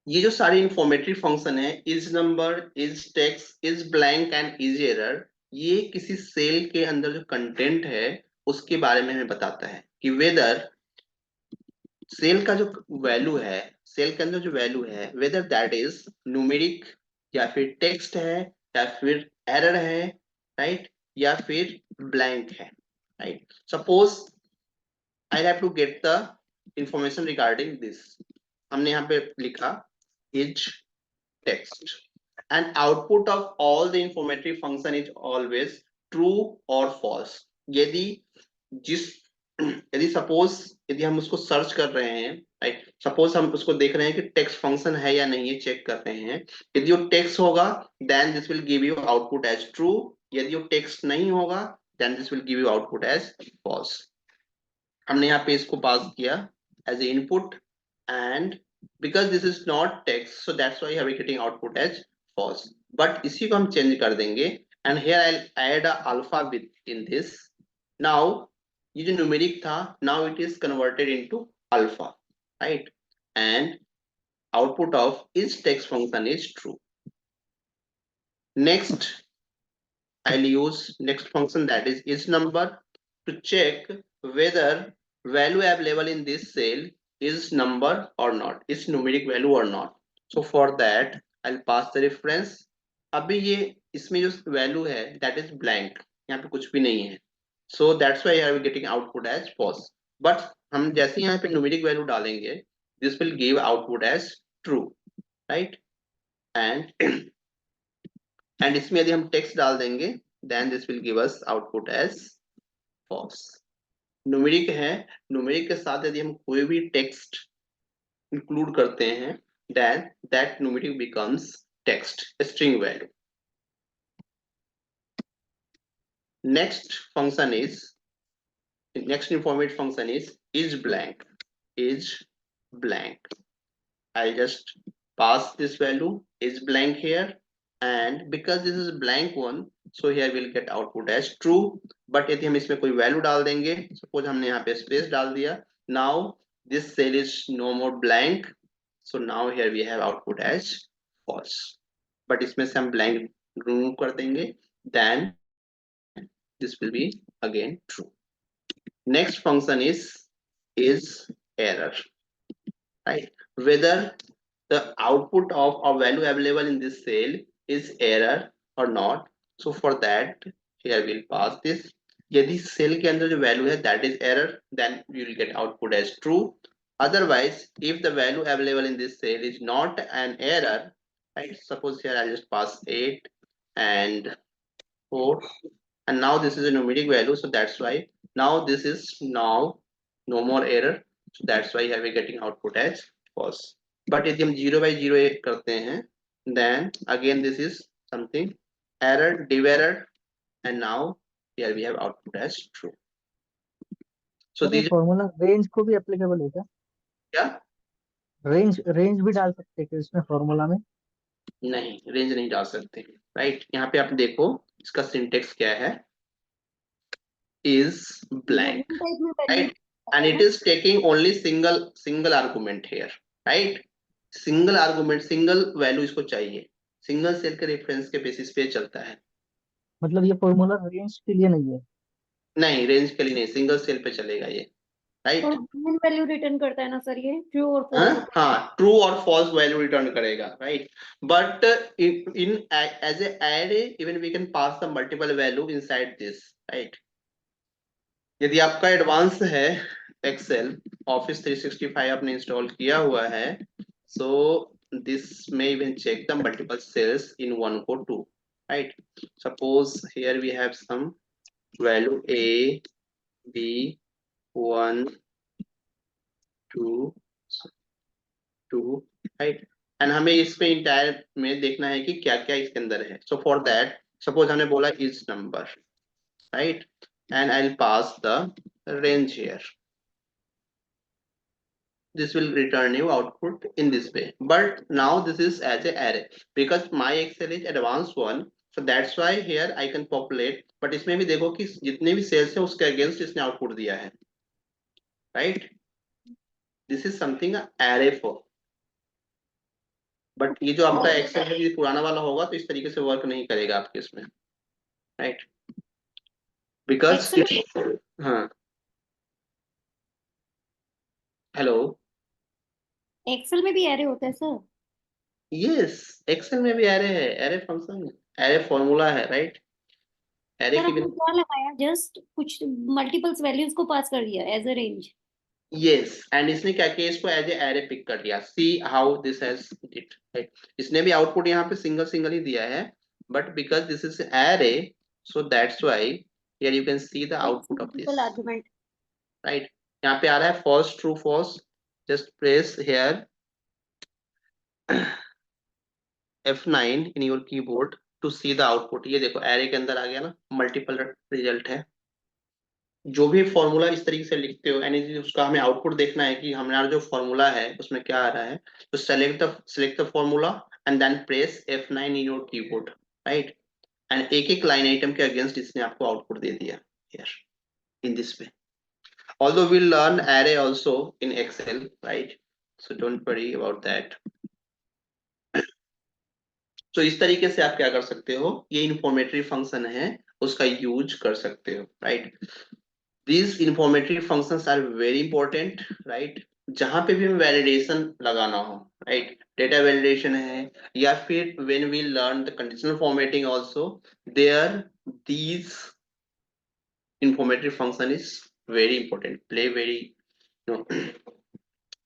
ये जो सारी इंफॉर्मेटरी फंक्शन है, is number, is text, is blank and is error, ये किसी सेल के अंदर जो कंटेंट है उसके बारे में हमें बताता है कि वेदर सेल का जो वैल्यू है, सेल के अंदर जो वैल्यू है, वेदर दैट इज न्यूमेरिक या फिर टेक्स्ट है या फिर एरर है, राइट, या फिर ब्लैंक है, right. Suppose I have to get the information regarding this. हमने यहाँ पे लिखा is text and output of all the informatory function is always true or false. यदि सपोज यदि हम उसको सर्च कर रहे हैं, राइट, सपोज हम उसको देख रहे हैं कि टेक्स्ट फंक्शन है या नहीं, ये चेक कर रहे हैं. यदि वो टेक्स्ट होगा then this will give you output as true. यदि वो टेक्स्ट नहीं होगा then this will give you output as false. हमने यहाँ पे इसको पास किया as a input, and because this is not text so that's why you are getting output as false. But इसी को हम चेंज कर देंगे and here I'll add a alpha bit in this. Now ये जो न्यूमेरिक था now it is converted into alpha, right, and output of is text function is true. Next I'll use next function, that is number, to check whether value available in this cell is number or not, is numeric value or not. So for that I'll pass the reference. अभी ये इसमें जो value है that is blank, यहाँ पे कुछ भी नहीं है, so that's why I am getting output as false. But हम जैसे यहाँ पे numeric value डालेंगे this will give output as true, right, and इसमें यदि हम text डाल देंगे then this will give us output as false. Numeric है, न्यूमेरिक के साथ यदि हम कोई भी टेक्स्ट इंक्लूड करते हैं then that numeric becomes text, a string value. Next function is, next informative function is blank, is blank. I'll just pass this value is blank here, and because this is blank one so here we'll get output as true. But यदि हम इसमें कोई वैल्यू डाल देंगे, सपोज हमने यहाँ पे स्पेस डाल दिया, now this cell is no more blank, so now here we have output as false, but इसमें से हम blank remove कर देंगे, then this will be again true. Next function is error, right? Whether the output of a value available in this cell is error or not. So for that, here we'll pass this. यदि cell के अंदर जो value है that is error, then you will get output as true. Otherwise, if the value available in this cell is not an error, right? Suppose here I'll just pass 8 and 4, and now this is a numeric value, so that's why now this is now no more error, so that's why here we're getting output as false. But यदि हम 0 by 0 करते हैं, then again this is something error, div error, and now here we have output as true. So ये these फॉर्मूला रेंज को भी एप्लीकेबल है क्या? क्या? रेंज भी डाल सकते हैं क्या इसमें फॉर्मूला में? नहीं, रेंज नहीं डाल सकते, राइट? यहाँ पे आप देखो इसका सिंटेक्स क्या है, is blank, right? And it is taking only single argument here, right? Single argument, single value इसको चाहिए, सिंगल सेल के रेफरेंस के बेसिस पे चलता है. मतलब ये फॉर्मूला रेंज के लिए नहीं है? नहीं, रेंज के लिए नहीं, सिंगल सेल पे चलेगा ये, राइट? तो बूलियन वैल्यू रिटर्न करता है ना सर, ये ट्रू और फॉल्स? हाँ, ट्रू और फॉल्स वैल्यू रिटर्न करेगा, right? But in as a array even we can pass the multiple value inside this, right? यदि आपका एडवांस है एक्सेल, ऑफिस 365 आपने इंस्टॉल किया हुआ है, सो दिस में even check the multiple cells in 1 को 2, right? Suppose here we have some value a b 1 2 2, right? And हमें इसमें इंटायर में देखना है कि क्या क्या इसके अंदर है. सो फॉर दैट सपोज हमने बोला is number, right? And I'll pass the range here. This will return you output in this way, but now this is as a array because my Excel is advanced one, so that's why here I can populate. But इसमें भी देखो कि जितने भी सेल्स हैं उसके अगेंस्ट इसने आउटपुट दिया है, right? This is something array for. But ये जो आपका Excel है ये पुराना वाला होगा तो इस तरीके से वर्क नहीं करेगा आपके इसमें, right? Because हाँ, हेलो, एक्सेल में भी एरे होता है सर? यस, एक्सेल में भी एरे है, एरे फंक्शन, एरे फॉर्मूला है, राइट? एरे सर की आपने क्या लगाया, जस्ट कुछ मल्टीपल्स वैल्यूज को पास कर दिया as a range? Yes, and इसने क्या किया, इसको एज ए एरे पिक कर दिया. See how this has it, right? इसने भी आउटपुट यहाँ पे सिंगल सिंगल ही दिया है, but because this is array, so that's why here you can see the output of this, argument, right? यहाँ पे आ रहा है false true false, just press here F9 in your keyboard to see the output. ये देखो एरे के अंदर आ गया ना, मल्टीपल रिजल्ट है. जो भी फॉर्मूला इस तरीके से लिखते हो यानी उसका हमें आउटपुट देखना है कि हमारा जो फॉर्मूला है उसमें क्या आ रहा है, तो select the formula and then press F9 in your keyboard, right? And एक एक लाइन आइटम के अगेंस्ट इसने आपको आउटपुट दे दिया here in this way. Although we'll learn array also in Excel, right? So don't worry about that. तो इस तरीके से आप क्या कर सकते हो, ये इंफॉर्मेटरी फंक्शन है उसका यूज कर सकते हो, right? These informatory functions are very important, right? जहां पे भी हमें वैलिडेशन लगाना हो, राइट? डेटा वैलिडेशन है या फिर when we learn the conditional formatting also, there these informatory function is very important, play very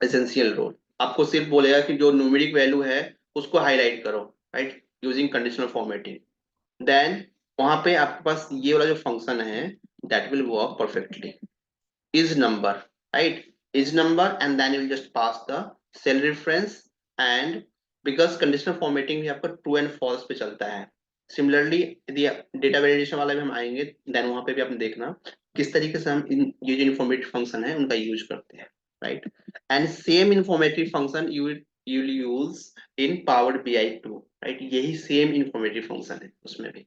essential role. आपको सिर्फ बोलेगा कि जो न्यूमेरिक वैल्यू है उसको हाईलाइट करो, right? Using conditional formatting, then वहां पे आपके पास ये वाला जो फंक्शन है that will work perfectly. Is number, right? Is number and then you will just pass the cell reference, and because conditional formatting भी आपका true and false पे चलता है. Similarly यदि डेटा वैलिडेशन वाला भी हम आएंगे देन वहां पे भी आपने देखना किस तरीके से हम ये जो इन्फॉर्मेटिव फंक्शन है उनका यूज करते हैं, right? And same informative function you will use in Power BI too, right? यही same informative function है उसमें भी.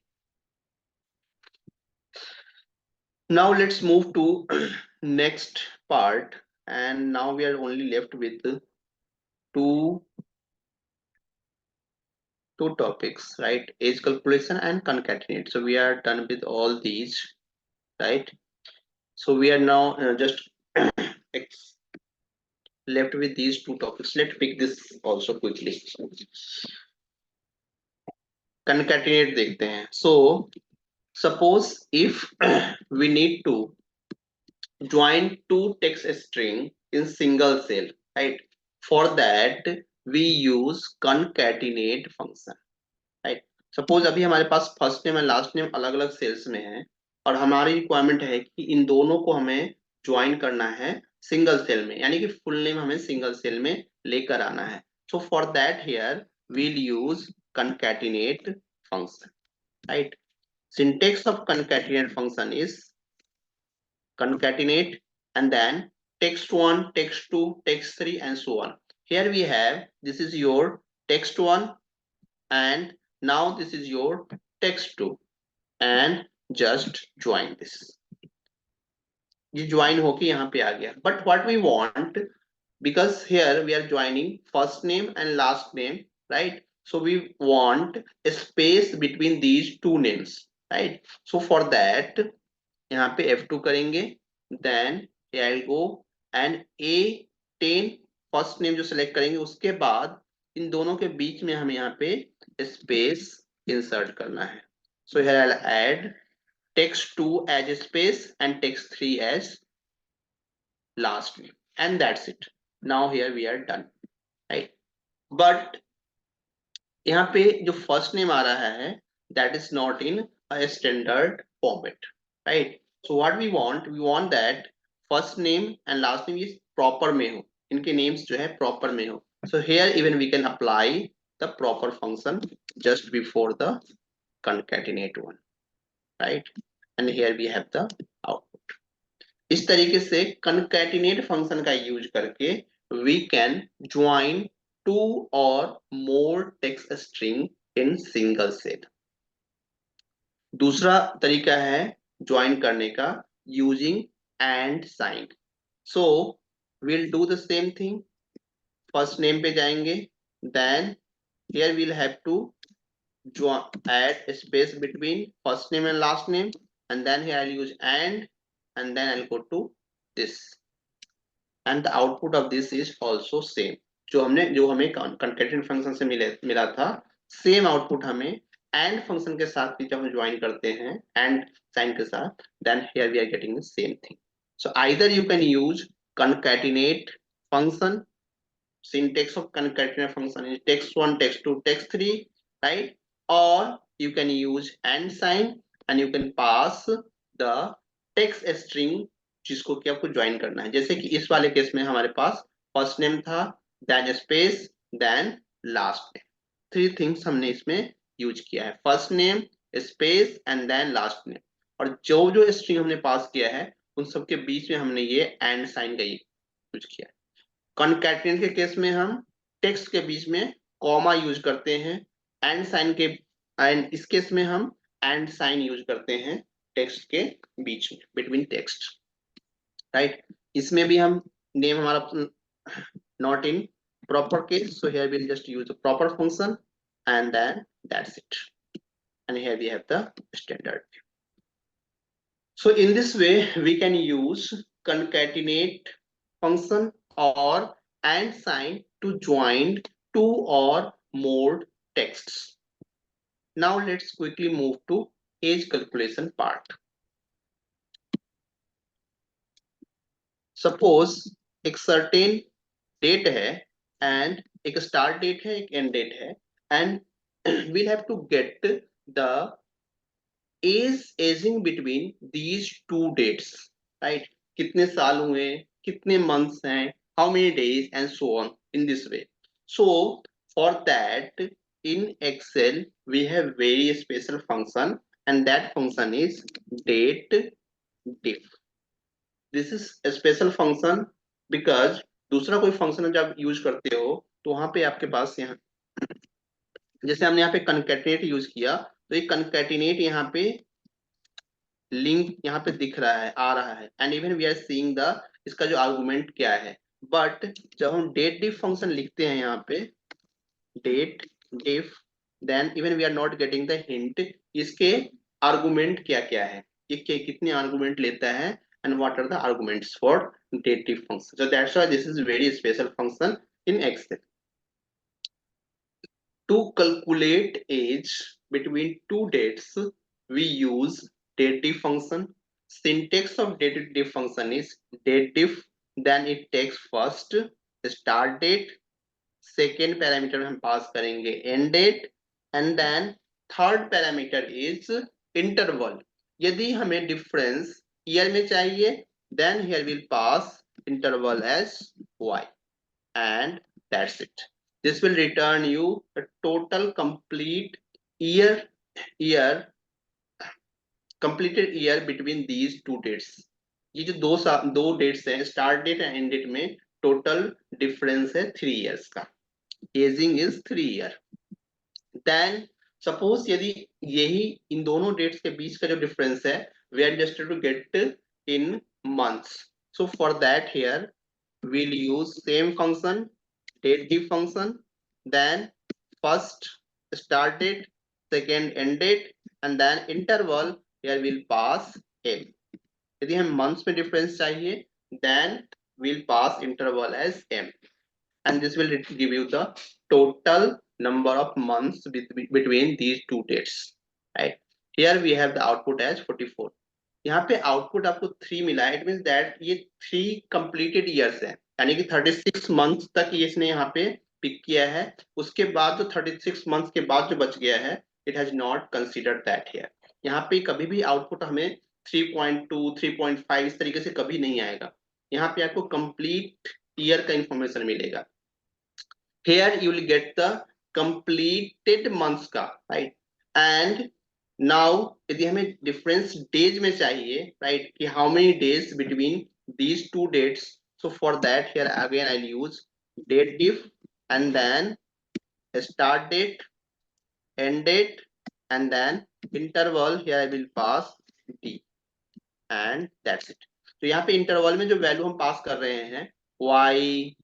Now let's move to next part, and now we are only left with two topics, right? Age calculation and concatenate. So we are done with all these, right? So we are now just left with these two topics. Let's pick this also quickly. Concatenate देखते हैं. So suppose if we need to join two text string in single cell, right? For that we use concatenate function, right? Suppose अभी हमारे पास फर्स्ट नेम और लास्ट नेम अलग अलग सेल्स में है और हमारी रिक्वायरमेंट है कि इन दोनों को हमें ज्वाइन करना है सिंगल सेल में, यानी कि फुल नेम हमें सिंगल सेल में लेकर आना है. So for that here we'll use concatenate function, right? Syntax of concatenate function is concatenate and then text1, text2, text3 and so on. Here we have, this is your text1 and now this is your text2 and just join this. ये join होके यहाँ पे आ गया. But what we want, because here we are joining first name and last name, right? So we want a space between these two names, right? So for that यहाँ पे F2 करेंगे, then I'll go and A10 first name जो सेलेक्ट करेंगे उसके बाद इन दोनों के बीच में हमें यहाँ पे स्पेस इंसर्ट करना है. So here I'll add text2 as a space and text3 as last name and that's it. Now here we are done, right? But यहाँ पे जो फर्स्ट नेम आ रहा है that is not in a standard format, right? So what we want that first name and last name is proper में हो, इनके names जो है proper में हो. So here even we can apply the proper function just before the concatenate one, right? And here we have the output. इस तरीके से concatenate function का यूज करके we can join two or more text string in single cell. दूसरा तरीका है ज्वाइन करने का using and sign. So we'll do the same thing. First name पे जाएंगे, then here we'll have to add a space between first name and last name, and then here I'll use and then I'll go to this, and the output of this is also same. जो हमें concatenate function से मिला था, same output हमें and function के साथ भी जब हम ज्वाइन करते हैं and sign के साथ, then here we are getting the same thing. So either you can use concatenate function, syntax of concatenate function is text1, text2, text3, right? Or you can use and sign and you can pass the text string जिसको कि आपको ज्वाइन करना है. जैसे कि इस वाले केस में हमारे पास फर्स्ट नेम था, then space, then last name. Three things हमने इसमें यूज किया है, first name, space and then last name. और जो स्ट्रिंग हमने पास किया है उन सबके बीच में हमने ये एंड साइन का यूज किया है. कॉन्कैटिनेट के केस में हम टेक्स्ट के बीच में कॉमा यूज करते हैं, एंड साइन के एंड इस केस में हम एंड साइन यूज करते हैं टेक्स्ट के बीच में, बिटवीन टेक्स्ट, राइट? इसमें भी हम नेम हमारा not in proper case, so here we'll just use the proper function and then that's it, and here we have the standard. So in this way we can use concatenate function or and sign to join two or more texts. Now let's quickly move to age calculation part. Suppose एक certain date है and एक start date है, एक end date है, and we'll have to get the aging between these two dates, right? कितने साल हुए, कितने months हैं, how many days and so on in this way. So for that in Excel we have very special function and that function is date diff. This is a special function because दूसरा कोई फंक्शन जब यूज करते हो तो वहां पे आपके पास यहाँ जैसे हमने यहाँ पे concatenate यूज किया तो ये concatenate यहाँ पे लिंक यहाँ पे दिख रहा है, आ रहा है, and even we are seeing the इसका जो आर्गुमेंट क्या है। बट जब हम डेट डिफ फंक्शन लिखते हैं यहाँ पे date diff, then even we are not getting the hint इसके आर्गुमेंट क्या क्या है, ये कितने आर्गुमेंट लेता है, and what are the arguments for dative function. So that's why this is very special function in Excel. To calculate age between two dates, we use dative function. Syntax of dative function is dative, then it takes first start date, second parameter हम पास करेंगे end date, and then third parameter is interval. यदि हमें difference year में चाहिए, then here we'll pass interval as y, and that's it. This will return you the total complete year completed year between these two dates. ये जो दो डेट्स हैं start date and end date में टोटल डिफरेंस है 3 इयर्स का, ageing is 3 year. Then suppose यदि यही इन दोनों डेट्स के बीच का जो डिफरेंस है we are interested to get in months, so for that here we'll use same function date diff function, then first start date, second end date, and then interval here we'll pass m. यदि हम months में difference चाहिए then we'll pass interval as m, and this will give you the total number of months between these two dates, right? Here we have the output as 44. यहाँ पे आउटपुट आपको 3 मिला है, इट मींस दैट ये 3 कंप्लीटेड ईयर्स है, यानी कि 36 मंथ्स तक ये इसने यहाँ पे पिक किया है। उसके बाद जो 36 मंथ्स के बाद जो बच गया है it has not considered that here. यहाँ पे कभी भी आउटपुट हमें 3.2 3.5 इस तरीके से कभी नहीं आएगा, यहाँ पे आपको कंप्लीट ईयर का इंफॉर्मेशन मिलेगा। Here you will get the completed months का, right? And now यदि हमें difference days में चाहिए, right, कि how many days between these two dates, so for that here again I'll use date diff and then start date, end date, and then interval here I will pass d, and that's it. तो यहाँ पे इंटरवल में जो वैल्यू हम पास कर रहे हैं y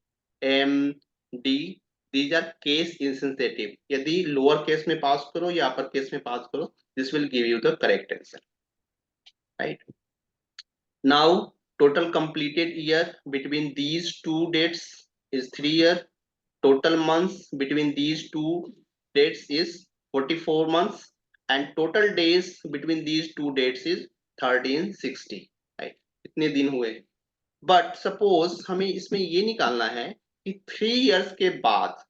m d, these are case insensitive, यदि लोअर केस में पास करो या अपर केस में पास करो this will give you the correct answer, right? Now total completed year between these two dates is 3 year, total months between these two dates is 44 months, and total days between these two dates is 1360, right? इतने दिन हुए। बट सपोज हमें इसमें ये निकालना है कि 3 इयर्स के बाद,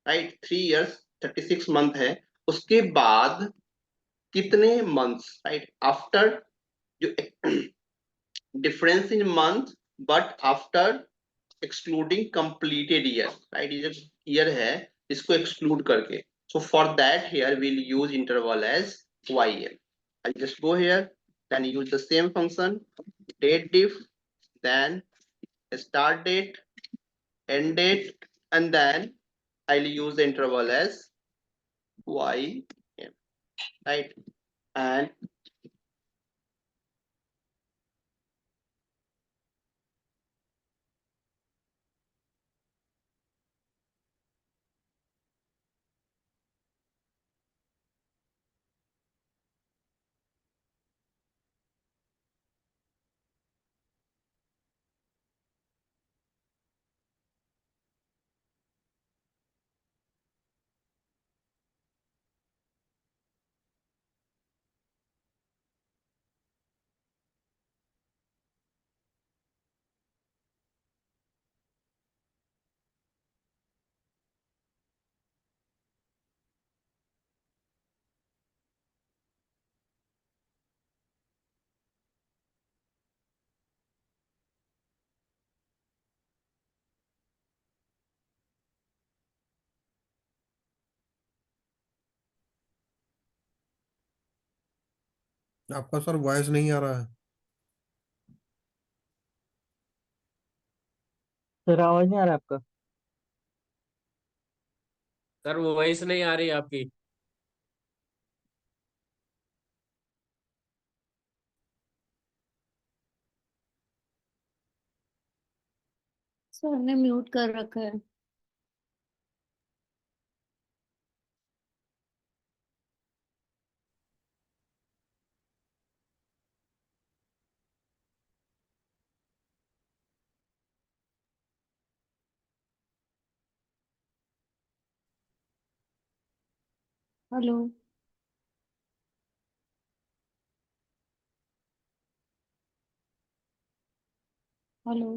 राइट, 3 इयर्स 36 मंथ है, उसके बाद कितने मंथ्स, राइट, आफ्टर जो difference in month but after excluding completed year, right, ये जो ईयर है इसको एक्सक्लूड करके, so for that here we'll use interval as ym. I'll just go here, then use the same function date diff, then start date, end date, and then I'll use the interval as ym, right? And आपका सर वॉइस नहीं आ रहा है। सर आवाज नहीं आ रहा आपका? सर वो वॉइस नहीं आ रही आपकी। सर ने म्यूट कर रखा है। हेलो। हेलो।